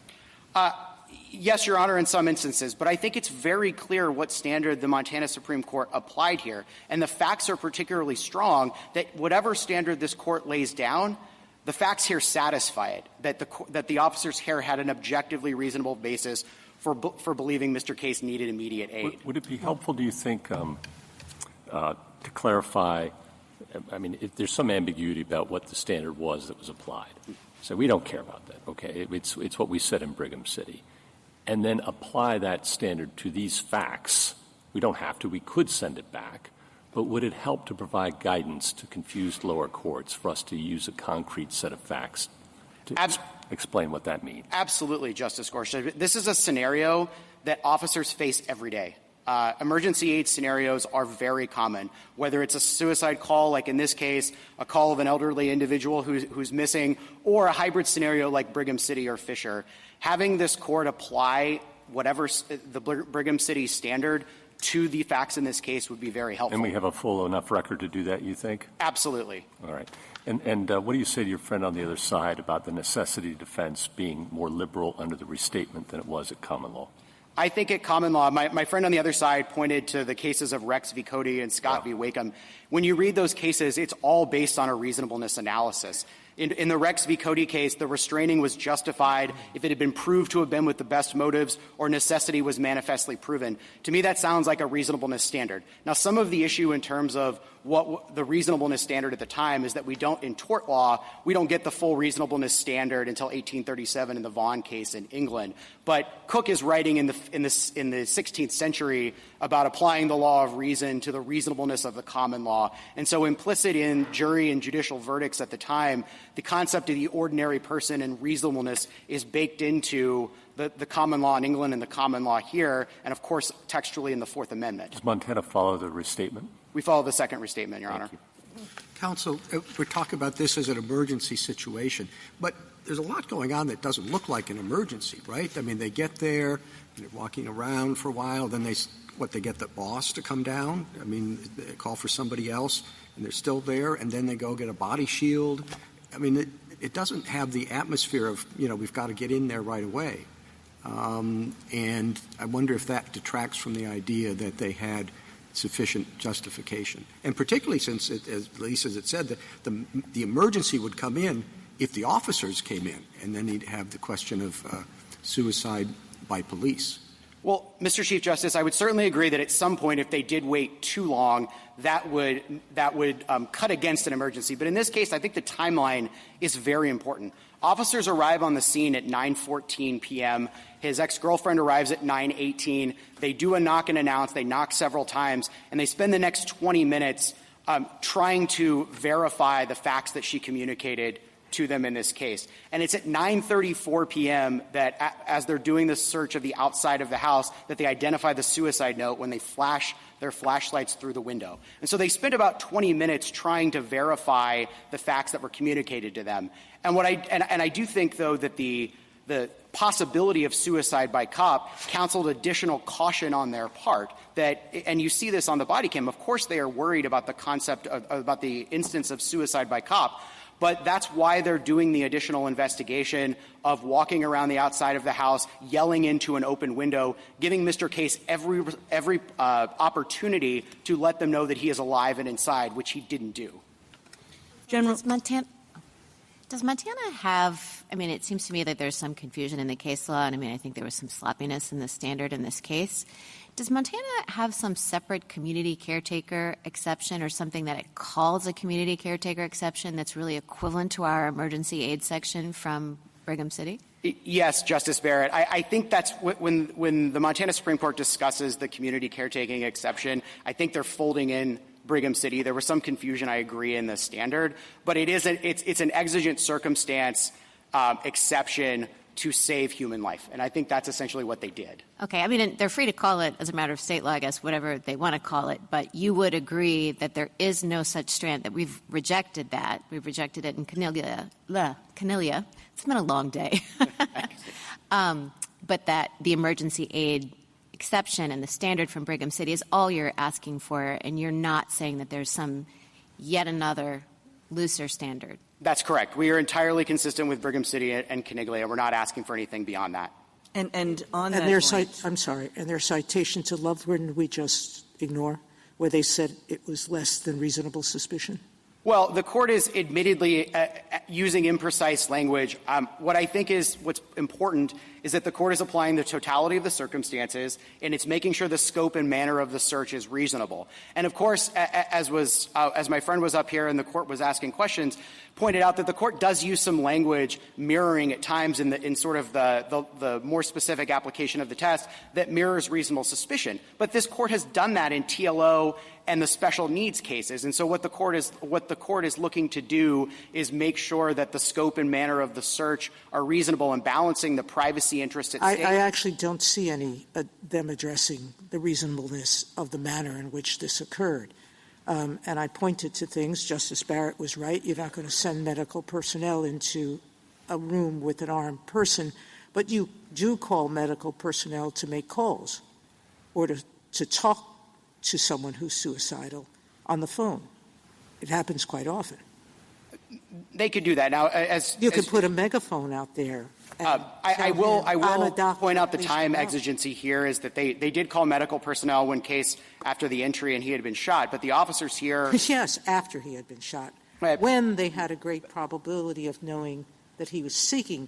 Yes, Your Honor, in some instances. But I think it's very clear what standard the Montana Supreme Court applied here. And the facts are particularly strong that whatever standard this Court lays down, the facts here satisfy it, that the officers here had an objectively reasonable basis for believing Mr. Case needed immediate aid. Would it be helpful, do you think, to clarify, I mean, if there's some ambiguity about what the standard was that was applied. So we don't care about that, okay? It's what we said in Brigham City. And then apply that standard to these facts. We don't have to. We could send it back. But would it help to provide guidance to confused lower courts for us to use a concrete set of facts to explain what that means? Absolutely, Justice Gorsuch. This is a scenario that officers face every day. Emergency aid scenarios are very common, whether it's a suicide call, like in this case, a call of an elderly individual who's missing, or a hybrid scenario like Brigham City or Fisher. Having this Court apply whatever the Brigham City standard to the facts in this case would be very helpful. And we have a full enough record to do that, you think? Absolutely. All right. And what do you say to your friend on the other side about the necessity defense being more liberal under the restatement than it was at common law? I think at common law, my friend on the other side pointed to the cases of Rex v. Cody and Scott v. Wakeham. When you read those cases, it's all based on a reasonableness analysis. In the Rex v. Cody case, the restraining was justified if it had been proved to have been with the best motives or necessity was manifestly proven. To me, that sounds like a reasonableness standard. Now, some of the issue in terms of what the reasonableness standard at the time is that we don't, in tort law, we don't get the full reasonableness standard until 1837 in the Vaughan case in England. But Cook is writing in the 16th century about applying the law of reason to the reasonableness of the common law. And so implicit in jury and judicial verdicts at the time, the concept of the ordinary person and reasonableness is baked into the common law in England and the common law here, and, of course, textually in the Fourth Amendment. Does Montana follow the restatement? We follow the second restatement, Your Honor. Counsel, we're talking about this as an emergency situation, but there's a lot going on that doesn't look like an emergency, right? I mean, they get there, they're walking around for a while, then they get the boss to come down? I mean, they call for somebody else, and they're still there, and then they go get a body shield. I mean, it doesn't have the atmosphere of, we've got to get in there right away. And I wonder if that detracts from the idea that they had sufficient justification. And particularly since, at least as it said, that the emergency would come in if the officers came in, and then you'd have the question of suicide by police. Well, Mr. Chief Justice, I would certainly agree that at some point, if they did wait too long, that would cut against an emergency. But in this case, I think the timeline is very important. Officers arrive on the scene at 9:14 p.m. His ex-girlfriend arrives at 9:18. They do a knock and announce. They knock several times, and they spend the next 20 minutes trying to verify the facts that she communicated to them in this case. And it's at 9:34 p.m. that, as they're doing the search of the outside of the house, that they identify the suicide note when they flash their flashlights through the window. And so they spent about 20 minutes trying to verify the facts that were communicated to them. And I do think, though, that the possibility of suicide by cop counseled additional caution on their part. And you see this on the body cam. Of course, they are worried about the concept about the instance of suicide by cop. But that's why they're doing the additional investigation of walking around the outside of the house, yelling into an open window, giving Mr. Case every opportunity to let them know that he is alive and inside, which he didn't do. General, does Montana have, it seems to me that there's some confusion in the case law, and I think there was some sloppiness in the standard in this case. Does Montana have some separate community caretaker exception or something that it calls a community caretaker exception that's really equivalent to our emergency aid section from Brigham City? Yes, Justice Barrett. I think that's when the Montana Supreme Court discusses the community caretaking exception, I think they're folding in Brigham City. There was some confusion, I agree, in the standard, but it's an exigent circumstance exception to save human life. And I think that's essentially what they did. Okay. They're free to call it, as a matter of state law, I guess, whatever they want to call it. But you would agree that there is no such strand, that we've rejected that. We've rejected it in Canilia. It's been a long day. But that the emergency aid exception and the standard from Brigham City is all you're asking for, and you're not saying that there's some yet another looser standard. That's correct. We are entirely consistent with Brigham City and Caniglia. We're not asking for anything beyond that. And on that point, and their citation to Loveland we just ignore, where they said it was less than reasonable suspicion? Well, the court is admittedly using imprecise language. What I think is what's important is that the court is applying the totality of the circumstances, and it's making sure the scope and manner of the search is reasonable. And of course, as my friend was up here and the court was asking questions, pointed out that the court does use some language mirroring at times in sort of the more specific application of the test that mirrors reasonable suspicion. But this court has done that in TLO and the special needs cases. And so what the court is looking to do is make sure that the scope and manner of the search are reasonable and balancing the privacy interest at stake. I actually don't see any them addressing the reasonableness of the manner in which this occurred. And I pointed to things. Justice Barrett was right. You're not going to send medical personnel into a room with an armed person, but you do call medical personnel to make calls or to talk to someone who's suicidal on the phone. It happens quite often. They could do that. Now, you could put a megaphone out there. I will point out the time exigency here is that they did call medical personnel when Case after the entry and he had been shot, but the officers here. Yes, after he had been shot. When they had a great probability of knowing that he was seeking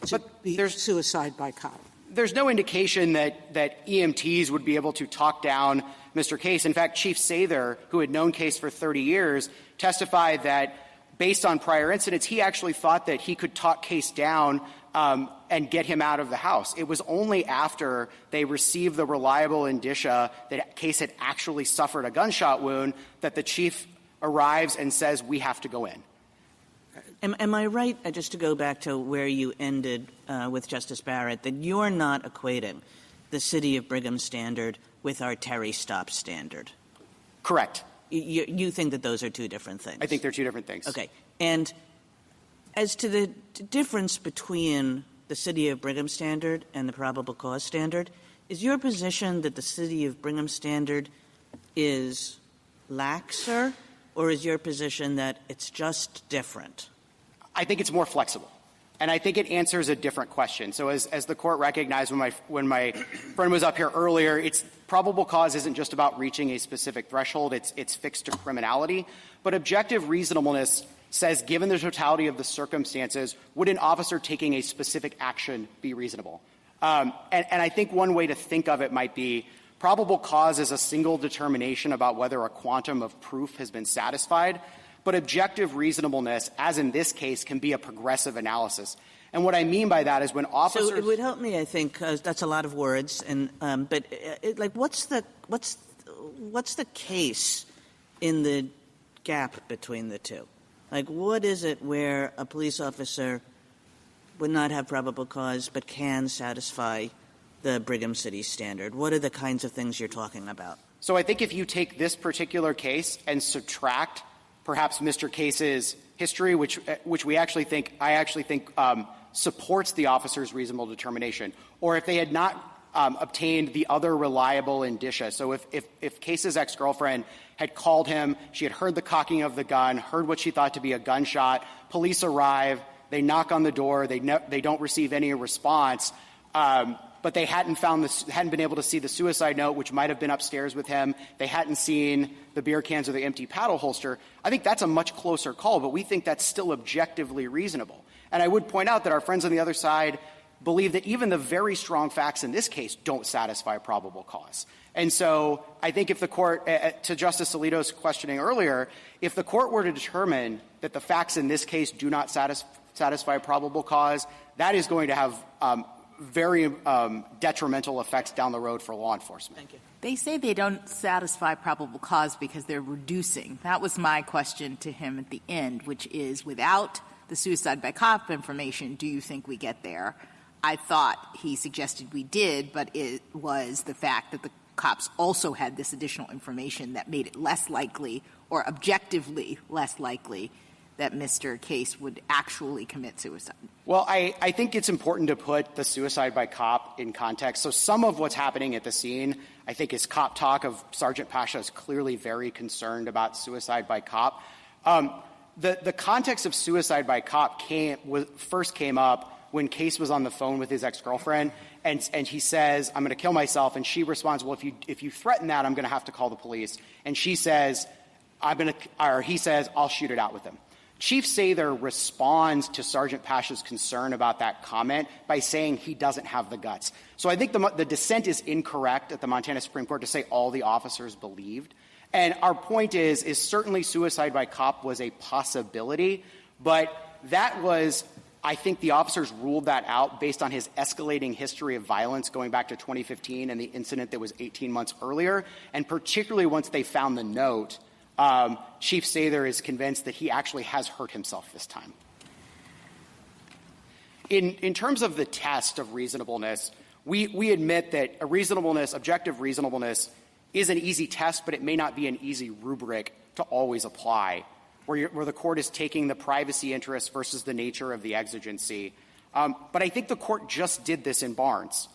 to be suicide by cop. There's no indication that EMTs would be able to talk down Mr. Case. In fact, Chief Sather, who had known Case for 30 years, testified that based on prior incidents, he actually thought that he could talk Case down and get him out of the house. It was only after they received the reliable indicia that Case had actually suffered a gunshot wound that the chief arrives and says, we have to go in. Am I right, just to go back to where you ended with Justice Barrett, that you're not equating the City of Brigham standard with our Terry stop standard? Correct. You think that those are two different things? I think they're two different things. Okay. And as to the difference between the City of Brigham standard and the probable cause standard, is your position that the City of Brigham standard is laxer, or is your position that it's just different? I think it's more flexible. And I think it answers a different question. So as the Court recognized when my friend was up here earlier, probable cause isn't just about reaching a specific threshold. It's fixed to criminality. But objective reasonableness says, given the totality of the circumstances, would an officer taking a specific action be reasonable? And I think one way to think of it might be probable cause is a single determination about whether a quantum of proof has been satisfied. But objective reasonableness, as in this case, can be a progressive analysis. And what I mean by that is when officers— So it would help me, I think, that's a lot of words. And but what's the case in the gap between the two? Like, what is it where a police officer would not have probable cause but can satisfy the Brigham City standard? What are the kinds of things you're talking about? So I think if you take this particular case and subtract perhaps Mr. Case's history, which I actually think supports the officer's reasonable determination, or if they had not obtained the other reliable indicia. So if Case's ex-girlfriend had called him, she had heard the cocking of the gun, heard what she thought to be a gunshot, police arrive, they knock on the door, they don't receive any response, but they hadn't been able to see the suicide note, which might have been upstairs with him. They hadn't seen the beer cans or the empty paddle holster. I think that's a much closer call, but we think that's still objectively reasonable. And I would point out that our friends on the other side believe that even the very strong facts in this case don't satisfy probable cause. And so I think if the Court, to Justice Alito's questioning earlier, if the Court were to determine that the facts in this case do not satisfy probable cause, that is going to have very detrimental effects down the road for law enforcement. Thank you. They say they don't satisfy probable cause because they're reducing. That was my question to him at the end, which is, without the suicide by cop information, do you think we get there? I thought he suggested we did, but it was the fact that the cops also had this additional information that made it less likely, or objectively less likely, that Mr. Case would actually commit suicide. Well, I think it's important to put the suicide by cop in context. So some of what's happening at the scene, I think, is cop talk of Sergeant Pasha is clearly very concerned about suicide by cop. The context of suicide by cop first came up when Case was on the phone with his ex-girlfriend, and he says, I'm going to kill myself. And she responds, well, if you threaten that, I'm going to have to call the police. And she says, he says, I'll shoot it out with him. Chief Sather responds to Sergeant Pasha's concern about that comment by saying he doesn't have the guts. So I think the dissent is incorrect at the Montana Supreme Court to say all the officers believed. And our point is certainly suicide by cop was a possibility, but that was, I think the officers ruled that out based on his escalating history of violence going back to 2015 and the incident that was 18 months earlier, and particularly once they found the note, Chief Sather is convinced that he actually has hurt himself this time. In terms of the test of reasonableness, we admit that objective reasonableness is an easy test, but it may not be an easy rubric to always apply, where the Court is taking the privacy interest versus the nature of the exigency. But I think the Court just did this in Barnes.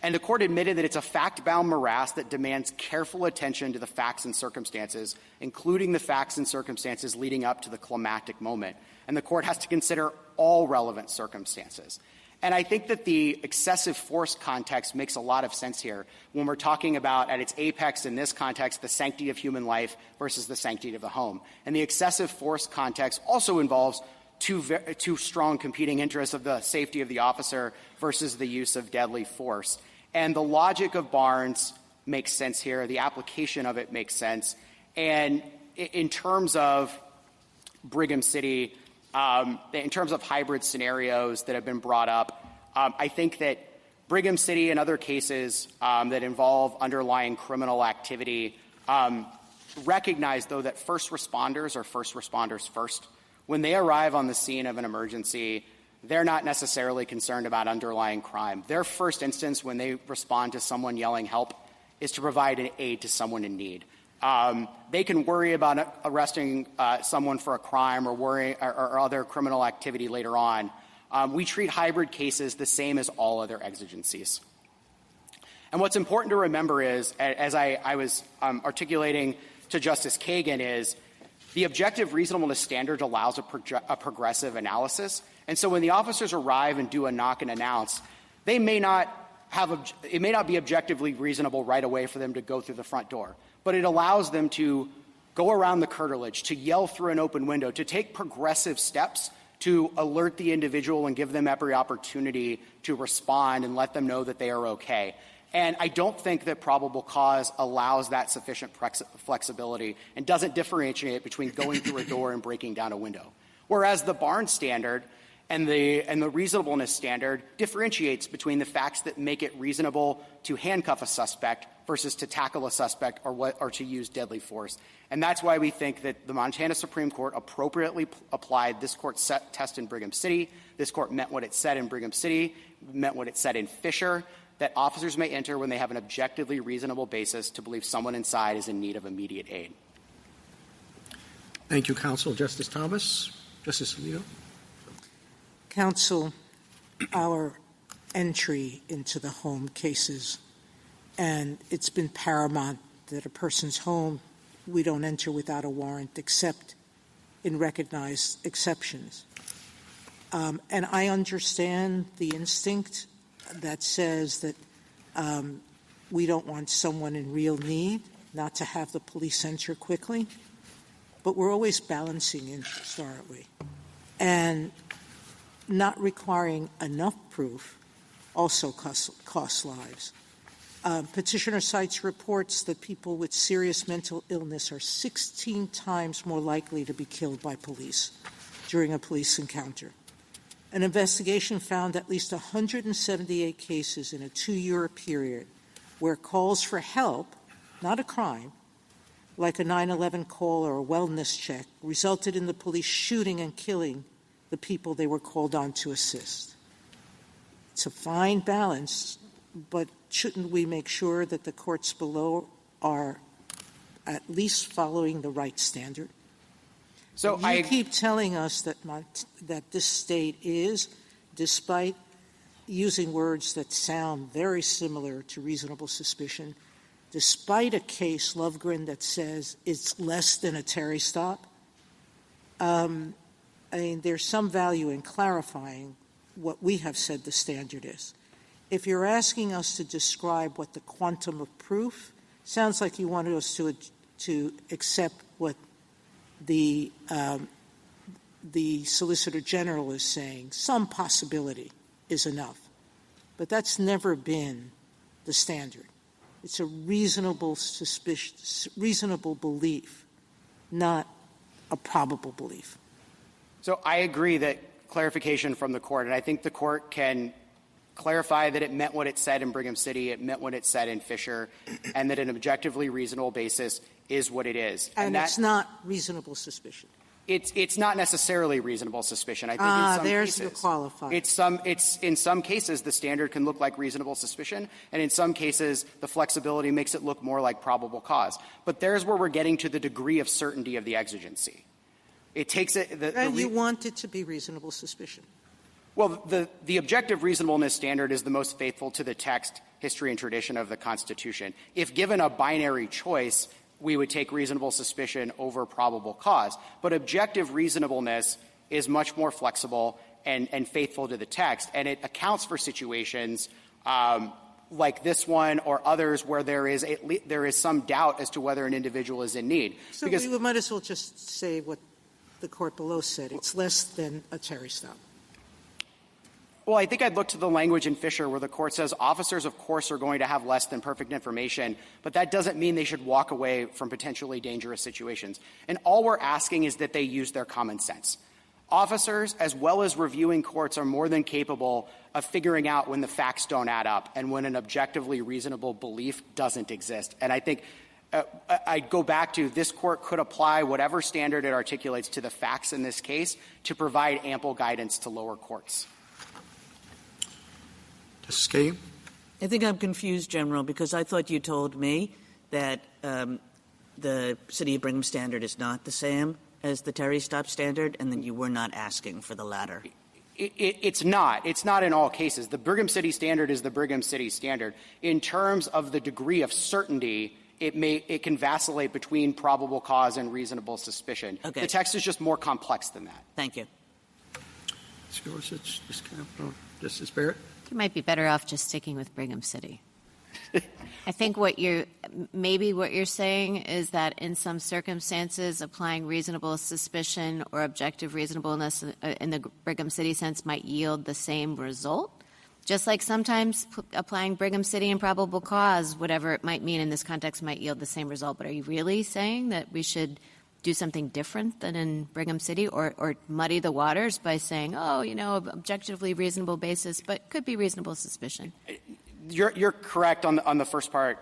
And the Court admitted that it's a fact-bound morass that demands careful attention to the facts and circumstances, including the facts and circumstances leading up to the climactic moment. And the Court has to consider all relevant circumstances. And I think that the excessive force context makes a lot of sense here when we're talking about, at its apex in this context, the sanctity of human life versus the sanctity of the home. And the excessive force context also involves two strong competing interests of the safety of the officer versus the use of deadly force. And the logic of Barnes makes sense here. The application of it makes sense. And in terms of Brigham City, in terms of hybrid scenarios that have been brought up, I think that Brigham City and other cases that involve underlying criminal activity recognize, though, that first responders are first responders first. When they arrive on the scene of an emergency, they're not necessarily concerned about underlying crime. Their first instance when they respond to someone yelling help is to provide an aid to someone in need. They can worry about arresting someone for a crime or other criminal activity later on. We treat hybrid cases the same as all other exigencies. And what's important to remember is, as I was articulating to Justice Kagan, is the objective reasonableness standard allows a progressive analysis. And so when the officers arrive and do a knock and announce, it may not be objectively reasonable right away for them to go through the front door, but it allows them to go around the curtilage, to yell through an open window, to take progressive steps to alert the individual and give them every opportunity to respond and let them know that they are okay. And I don't think that probable cause allows that sufficient flexibility and doesn't differentiate between going through a door and breaking down a window. Whereas the Barnes standard and the reasonableness standard differentiates between the facts that make it reasonable to handcuff a suspect versus to tackle a suspect or to use deadly force. And that's why we think that the Montana Supreme Court appropriately applied this court's test in Brigham City. This court meant what it said in Brigham City, meant what it said in Fisher, that officers may enter when they have an objectively reasonable basis to believe someone inside is in need of immediate aid. Thank you, counsel. Justice Thomas? Justice Alito? Counsel, our entry into the home cases, and it's been paramount that a person's home, we don't enter without a warrant except in recognized exceptions. And I understand the instinct that says that we don't want someone in real need not to have the police enter quickly, but we're always balancing interests, aren't we? And not requiring enough proof also costs lives. Petitioner cites reports that people with serious mental illness are 16 times more likely to be killed by police during a police encounter. An investigation found at least 178 cases in a 2-year period where calls for help, not a crime, like a 9/11 call or a wellness check, resulted in the police shooting and killing the people they were called on to assist. It's a fine balance, but shouldn't we make sure that the courts below are at least following the right standard? So you keep telling us that this state is, despite using words that sound very similar to reasonable suspicion, despite a case, Lovegren, that says it's less than a Terry stop. I mean, there's some value in clarifying what we have said the standard is. If you're asking us to describe what the quantum of proof, sounds like you wanted us to accept what the Solicitor General is saying. Some possibility is enough. But that's never been the standard. It's a reasonable belief, not a probable belief. So I agree that clarification from the court, and I think the court can clarify that it meant what it said in Brigham City, it meant what it said in Fisher, and that an objectively reasonable basis is what it is. And it's not reasonable suspicion. It's not necessarily reasonable suspicion. I think in some there's cases, your qualifier. In some cases the standard can look like reasonable suspicion, and in some cases the flexibility makes it look more like probable cause. But there's where we're getting to the degree of certainty of the exigency. It takes it. And you want it to be reasonable suspicion. Well, the objective reasonableness standard is the most faithful to the text, history, and tradition of the Constitution. If given a binary choice, we would take reasonable suspicion over probable cause. But objective reasonableness is much more flexible and faithful to the text, and it accounts for situations like this one or others where there is some doubt as to whether an individual is in need. So we might as well just say what the court below said. It's less than a Terry stop. Well, I think I'd look to the language in Fisher where the court says officers, of course, are going to have less than perfect information, but that doesn't mean they should walk away from potentially dangerous situations. And all we're asking is that they use their common sense. Officers, as well as reviewing courts, are more than capable of figuring out when the facts don't add up and when an objectively reasonable belief doesn't exist. And I think I'd go back to this court could apply whatever standard it articulates to the facts in this case to provide ample guidance to lower courts. Justice Kagan? I think I'm confused, General, because I thought you told me that the City of Brigham standard is not the same as the Terry stop standard, and then you were not asking for the latter? It's not. It's not in all cases. The Brigham City standard is the Brigham City standard. In terms of the degree of certainty, it can vacillate between probable cause and reasonable suspicion. Okay. The text is just more complex than that. Thank you. Ms. Gorsuch, Ms. Campbell, Justice Barrett? You might be better off just sticking with Brigham City. I think what you're saying is that in some circumstances, applying reasonable suspicion or objective reasonableness in the Brigham City sense might yield the same result. Just like sometimes applying Brigham City and probable cause, whatever it might mean in this context, might yield the same result. But are you really saying that we should do something different than in Brigham City, or muddy the waters by saying, objectively reasonable basis, but could be reasonable suspicion? You're correct on the first part,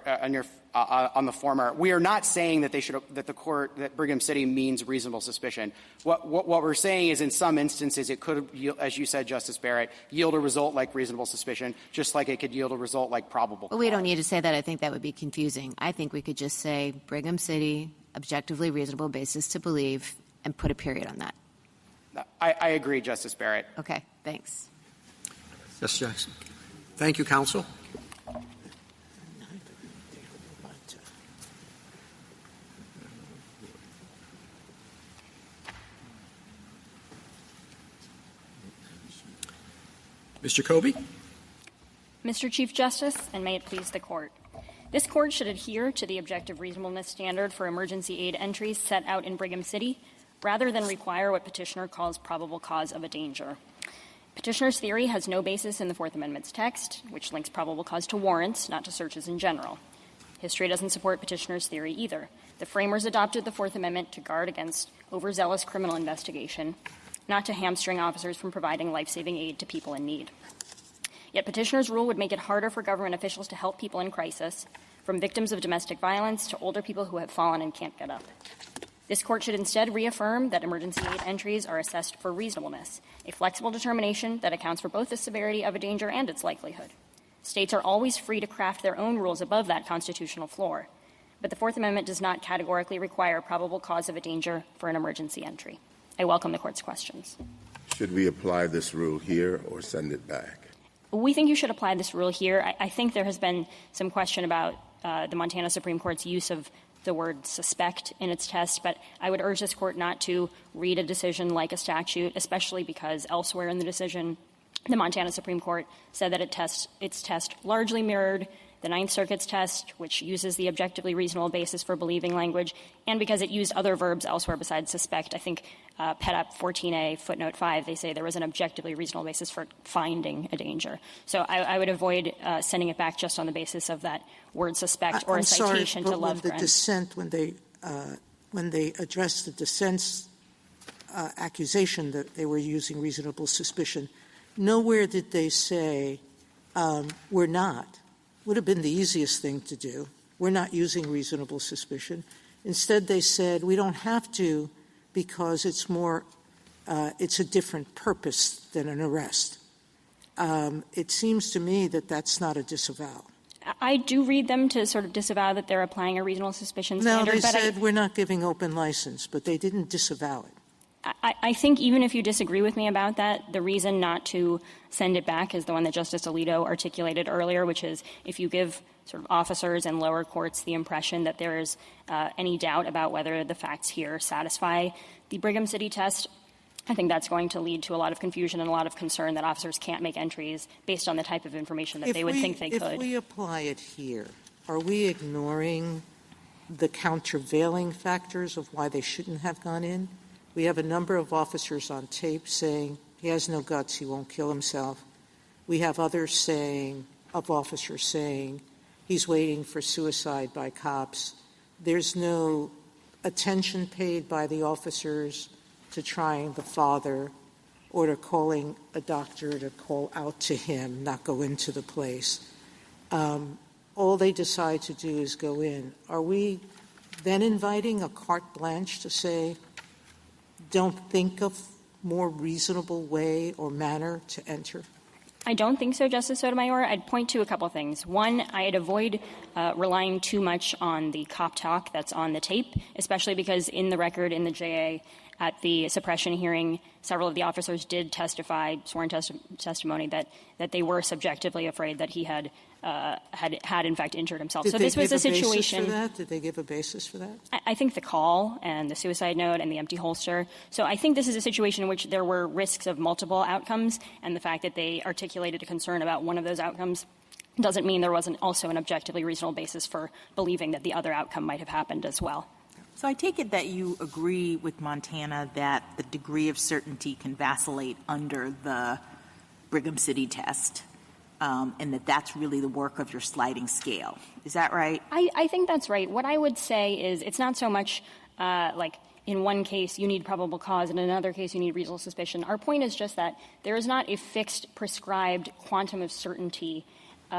on the former. We are not saying that Brigham City means reasonable suspicion. What we're saying is, in some instances, it could, as you said, Justice Barrett, yield a result like reasonable suspicion, just like it could yield a result like probable. Well, we don't need to say that. I think that would be confusing. I think we could just say Brigham City, objectively reasonable basis to believe, and put a period on that. I agree, Justice Barrett. Okay, thanks. Justice Jackson. Thank you, counsel. Mr. Jacoby. Mr. Chief Justice, and may it please the Court. This Court should adhere to the objective reasonableness standard for emergency aid entries set out in Brigham City, rather than require what Petitioner calls probable cause of a danger. Petitioner's theory has no basis in the Fourth Amendment's text, which links probable cause to warrants, not to searches in general. History doesn't support Petitioner's theory either. The framers adopted the Fourth Amendment to guard against overzealous criminal investigation, not to hamstring officers from providing life-saving aid to people in need. Yet Petitioner's rule would make it harder for government officials to help people in crisis, from victims of domestic violence to older people who have fallen and can't get up. This Court should instead reaffirm that emergency aid entries are assessed for reasonableness, a flexible determination that accounts for both the severity of a danger and its likelihood. States are always free to craft their own rules above that constitutional floor, but the Fourth Amendment does not categorically require probable cause of a danger for an emergency entry. I welcome the Court's questions. Should we apply this rule here or send it back? We think you should apply this rule here. I think there has been some question about the Montana Supreme Court's use of the word suspect in its test, but I would urge this Court not to read a decision like a statute, especially because elsewhere in the decision, the Montana Supreme Court said that its test largely mirrored the Ninth Circuit's test, which uses the objectively reasonable basis for believing language, and because it used other verbs elsewhere besides suspect. I think PEDAP 14A footnote 5, they say there was an objectively reasonable basis for finding a danger. So I would avoid sending it back just on the basis of that word suspect or a citation to Lovegren. The dissent, when they addressed the dissent's accusation that they were using reasonable suspicion, nowhere did they say we're not. Would have been the easiest thing to do. We're not using reasonable suspicion. Instead, they said we don't have to because it's a different purpose than an arrest. It seems to me that that's not a disavowal. I do read them to sort of disavow that they're applying a reasonable suspicion standard. No, they said we're not giving open license, but they didn't disavow it. I think even if you disagree with me about that, the reason not to send it back is the one that Justice Alito articulated earlier, which is if you give sort of officers and lower courts the impression that there is any doubt about whether the facts here satisfy the Brigham City test, I think that's going to lead to a lot of confusion and a lot of concern that officers can't make entries based on the type of information that they would think they could. If we apply it here, are we ignoring the countervailing factors of why they shouldn't have gone in? We have a number of officers on tape saying he has no guts, he won't kill himself. We have others officers saying he's waiting for suicide by cops. There's no attention paid by the officers to trying the father or to calling a doctor to call out to him, not go into the place. All they decide to do is go in. Are we then inviting a carte blanche to say, don't think of more reasonable way or manner to enter? I don't think so, Justice Sotomayor. I'd point to a couple things. One, I'd avoid relying too much on the cop talk that's on the tape, especially because in the record in the JA at the suppression hearing, several of the officers did testify, sworn testimony, that they were subjectively afraid that he had in fact injured himself. Did so they this was give a situation. Basis for that? Did they give a basis for that? I think the call and the suicide note and the empty holster. So I think this is a situation in which there were risks of multiple outcomes, and the fact that they articulated a concern about one of those outcomes doesn't mean there wasn't also an objectively reasonable basis for believing that the other outcome might have happened as well. So I take it that you agree with Montana that the degree of certainty can vacillate under the Brigham City test, and that that's really the work of your sliding scale. Is that right? I think that's right. What I would say is it's not so much like in one case you need probable cause, and in another case you need reasonable suspicion. Our point is just that there is not a fixed prescribed quantum of certainty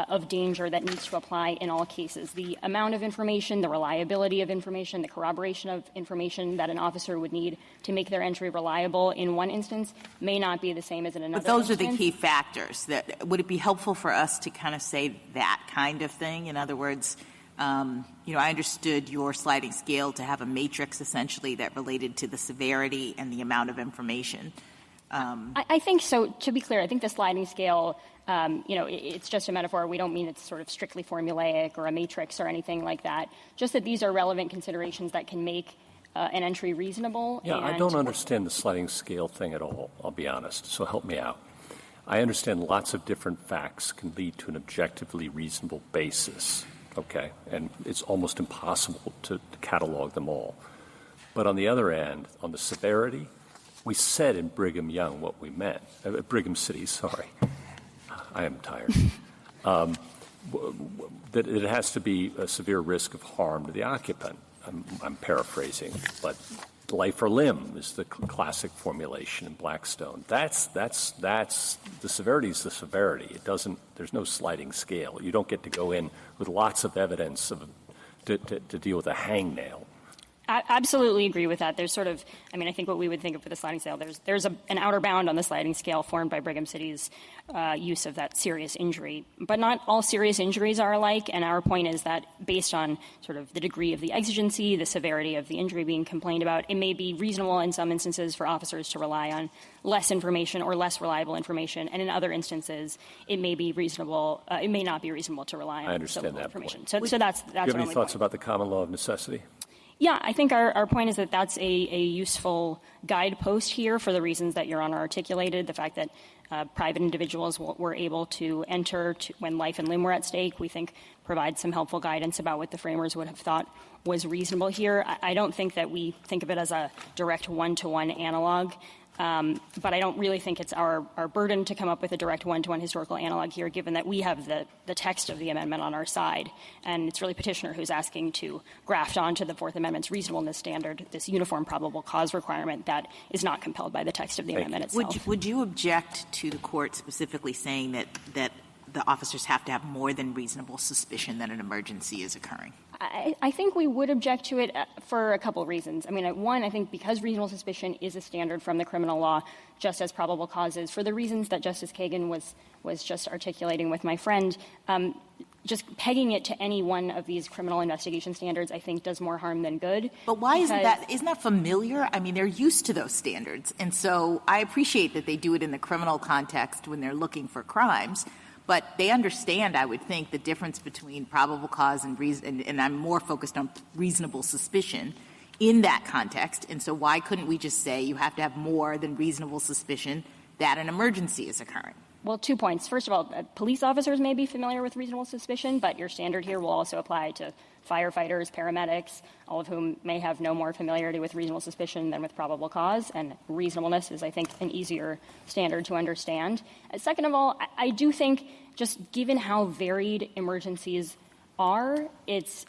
of danger that needs to apply in all cases. The amount of information, the reliability of information, the corroboration of information that an officer would need to make their entry reliable in one instance may not be the same as in another. But those instance. are the key factors. Would it be helpful for us to kind of say that kind of thing? In other words, I understood your sliding scale to have a matrix essentially that related to the severity and the amount of information. I think so. To be clear, I think the sliding scale, it's just a metaphor. We don't mean it's sort of strictly formulaic or a matrix or anything like that. Just that these are relevant considerations that can make an entry reasonable. Yeah, I don't understand the sliding scale thing at all, I'll be honest, so help me out. I understand lots of different facts can lead to an objectively reasonable basis, okay? And it's almost impossible to catalog them all. But on the other end, on the severity, we said in Brigham Young what we meant, Brigham City, sorry. I am tired. That it has to be a severe risk of harm to the occupant. I'm paraphrasing, but life or limb is the classic formulation in Blackstone. That's the severity is the severity. It doesn't. There's no sliding scale. You don't get to go in with lots of evidence to deal with a hangnail. I absolutely agree with that. There's sort of, I think what we would think of for the sliding scale, there's an outer bound on the sliding scale formed by Brigham City's use of that serious injury. But not all serious injuries are alike, and our point is that based on sort of the degree of the exigency, the severity of the injury being complained about, it may be reasonable in some instances for officers to rely on less information or less reliable information, and in other instances it may be reasonable, it may not be reasonable to rely on so little information. Point. So that's Do you have any thoughts about the common law of necessity? Yeah, I think our point is that that's a useful guidepost here for the reasons that Your Honor articulated, the fact that private individuals were able to enter when life and limb were at stake, we think provides some helpful guidance about what the framers would have thought was reasonable here. I don't think that we think of it as a direct one-to-one analog. But I don't really think it's our burden to come up with a direct one-to-one historical analog here, given that we have the text of the amendment on our side. And it's really Petitioner who's asking to graft onto the Fourth Amendment's reasonableness standard this uniform probable cause requirement that is not compelled by the text of the amendment itself. Would you object to the court specifically saying that the officers have to have more than reasonable suspicion that an emergency is occurring? I think we would object to it for a couple of reasons. One, I think because reasonable suspicion is a standard from the criminal law, just as probable cause is, for the reasons that Justice Kagan was just articulating with my friend, just pegging it to any one of these criminal investigation standards, I think, does more harm than good. But why isn't that familiar? They're used to those standards. And so I appreciate that they do it in the criminal context when they're looking for crimes. But they understand, I would think, the difference between probable cause and reason, and I'm more focused on reasonable suspicion in that context. And so why couldn't we just say you have to have more than reasonable suspicion that an emergency is occurring? Well, 2 points. First of all, police officers may be familiar with reasonable suspicion, but your standard here will also apply to firefighters, paramedics, all of whom may have no more familiarity with reasonable suspicion than with probable cause, and reasonableness is, I think, an easier standard to understand. Second of all, I do think, just given how varied emergencies are, it's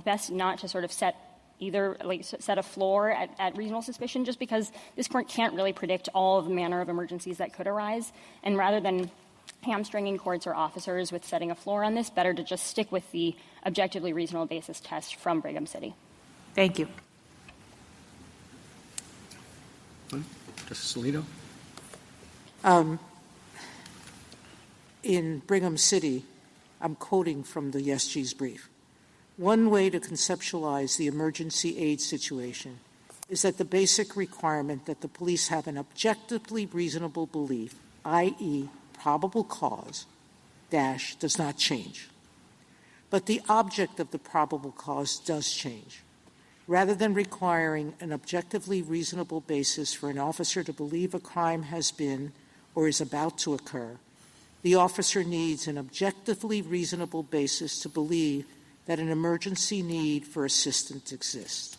best not to sort of set a floor at reasonable suspicion, just because this court can't really predict all of the manner of emergencies that could arise. And rather than hamstringing courts or officers with setting a floor on this, better to just stick with the objectively reasonable basis test from Brigham City. Thank you. Justice Alito? in Brigham City, I'm quoting from the SG's brief, one way to conceptualize the emergency aid situation is that the basic requirement that the police have an objectively reasonable belief, i.e., probable cause, does not change. But the object of the probable cause does change. Rather than requiring an objectively reasonable basis for an officer to believe a crime has been or is about to occur, the officer needs an objectively reasonable basis to believe that an emergency need for assistance exists.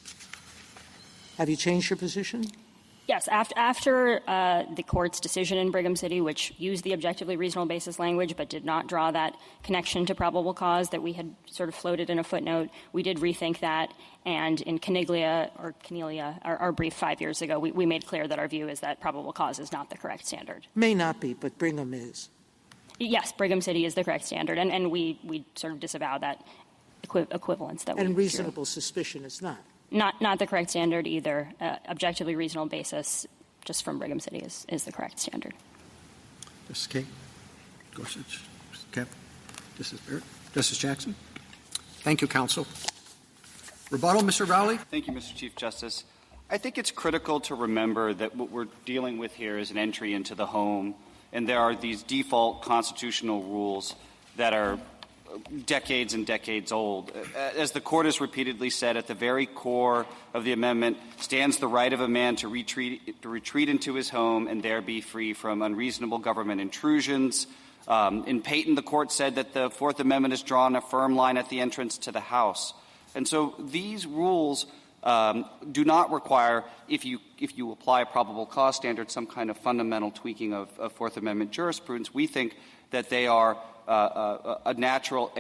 Have you changed your position? Yes. After the court's decision in Brigham City, which used the objectively reasonable basis language but did not draw that connection to probable cause that we had sort of floated in a footnote, we did rethink that. And in Cornelia, our brief 5 years ago, we made clear that our view is that probable cause is not the correct standard. May not be, but Brigham is. Yes, Brigham City is the correct standard, and we sort of disavow that equivalence that we and reasonable suspicion is not. Not the correct standard either. Objectively reasonable basis, just from Brigham City, is the correct standard. Justice Kagan, Gorsuch, Kemp, Justice Barrett, Justice Jackson. Thank you, counsel. Rebuttal, Mr. Rowley. Thank you, Mr. Chief Justice. I think it's critical to remember that what we're dealing with here is an entry into the home, and there are these default constitutional rules that are decades and decades old. As the Court has repeatedly said, at the very core of the amendment stands the right of a man to retreat into his home and there be free from unreasonable government intrusions. In Payton, the Court said that the Fourth Amendment has drawn a firm line at the entrance to the house. And so these rules do not require, if you apply a probable cause standard, some kind of fundamental tweaking of Fourth Amendment jurisprudence. We think that they are a natural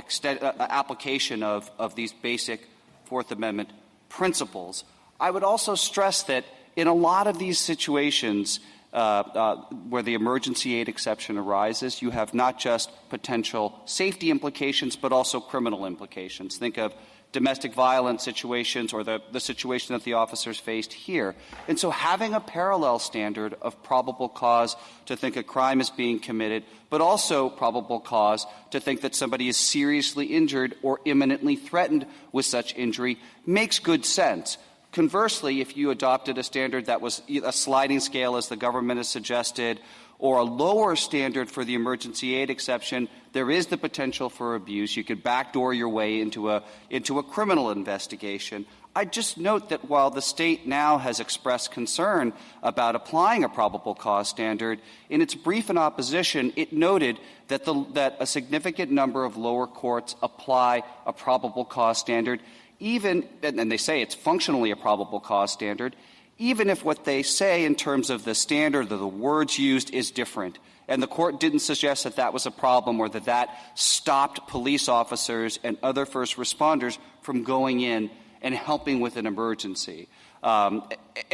application of these basic Fourth Amendment principles. I would also stress that in a lot of these situations where the emergency aid exception arises, you have not just potential safety implications but also criminal implications. Think of domestic violence situations or the situation that the officers faced here. And so having a parallel standard of probable cause to think a crime is being committed, but also probable cause to think that somebody is seriously injured or imminently threatened with such injury makes good sense. Conversely, if you adopted a standard that was a sliding scale, as the government has suggested, or a lower standard for the emergency aid exception, there is the potential for abuse. You could backdoor your way into a criminal investigation. I just note that while the state now has expressed concern about applying a probable cause standard, in its brief in opposition, it noted that that a significant number of lower courts apply a probable cause standard, even, and they say it's functionally a probable cause standard, even if what they say in terms of the standard or the words used is different. And the Court didn't suggest that that was a problem or that stopped police officers and other first responders from going in and helping with an emergency. And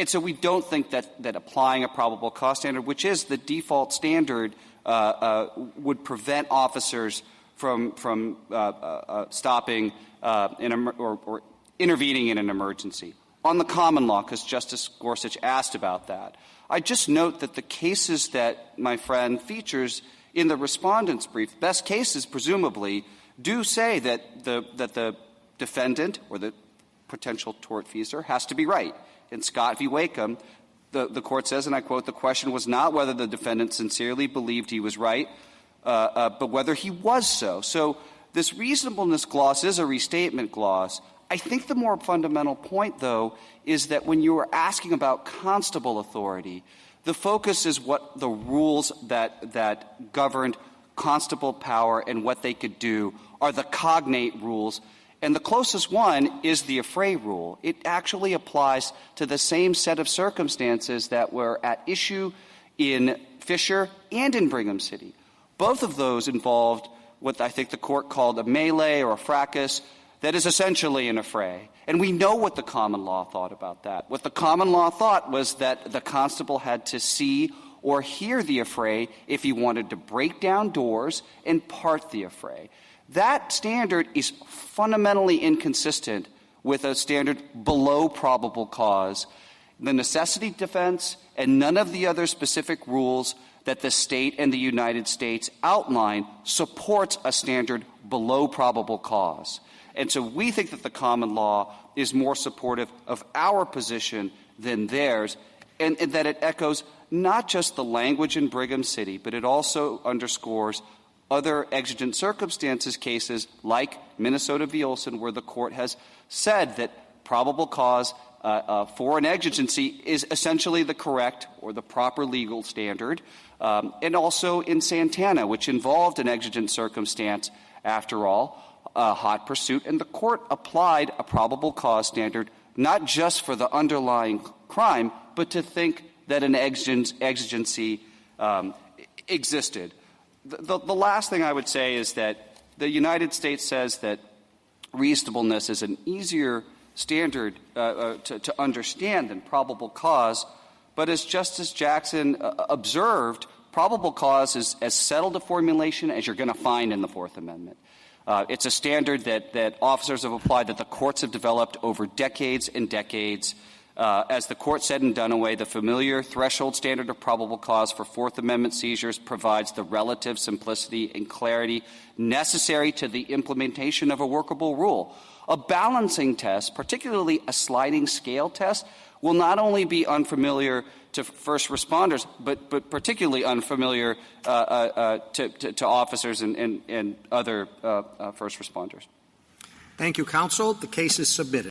so we don't think that applying a probable cause standard, which is the default standard, would prevent officers from stopping or intervening in an emergency. On the common law, because Justice Gorsuch asked about that, I just note that the cases that my friend features in the Respondent's brief, best cases presumably, do say that the defendant or the potential tortfeasor has to be right. In Scott v. Wakeham, the Court says, and I quote, "The question was not whether the defendant sincerely believed he was right, but whether he was so." So this reasonableness gloss is a restatement gloss. I think the more fundamental point, though, is that when you are asking about constable authority, the focus is what the rules that governed constable power and what they could do are the cognate rules. And the closest one is the affray rule. It actually applies to the same set of circumstances that were at issue in Fisher and in Brigham City. Both of those involved what I think the Court called a melee or a fracas that is essentially an affray. And we know what the common law thought about that. What the common law thought was that the constable had to see or hear the affray if he wanted to break down doors and part the affray. That standard is fundamentally inconsistent with a standard below probable cause. The necessity defense and none of the other specific rules that the state and the United States outline supports a standard below probable cause. And so we think that the common law is more supportive of our position than theirs, and that it echoes not just the language in Brigham City, but it also underscores other exigent circumstances cases like Minnesota v. Olson, where the court has said that probable cause for an exigency is essentially the correct or the proper legal standard, and also in Santana, which involved an exigent circumstance, after all, hot pursuit, and the court applied a probable cause standard not just for the underlying crime, but to think that an exigency existed. The last thing I would say is that the United States says that reasonableness is an easier standard to understand than probable cause, but as Justice Jackson observed, probable cause is as settled a formulation as you're going to find in the Fourth Amendment. It's a standard that officers have applied, that the courts have developed over decades and decades. As the court said in Dunaway, the familiar threshold standard of probable cause for Fourth Amendment seizures provides the relative simplicity and clarity necessary to the implementation of a workable rule. A balancing test, particularly a sliding scale test, will not only be unfamiliar to first responders, but particularly unfamiliar to officers and other first responders. Thank you, counsel. The case is submitted.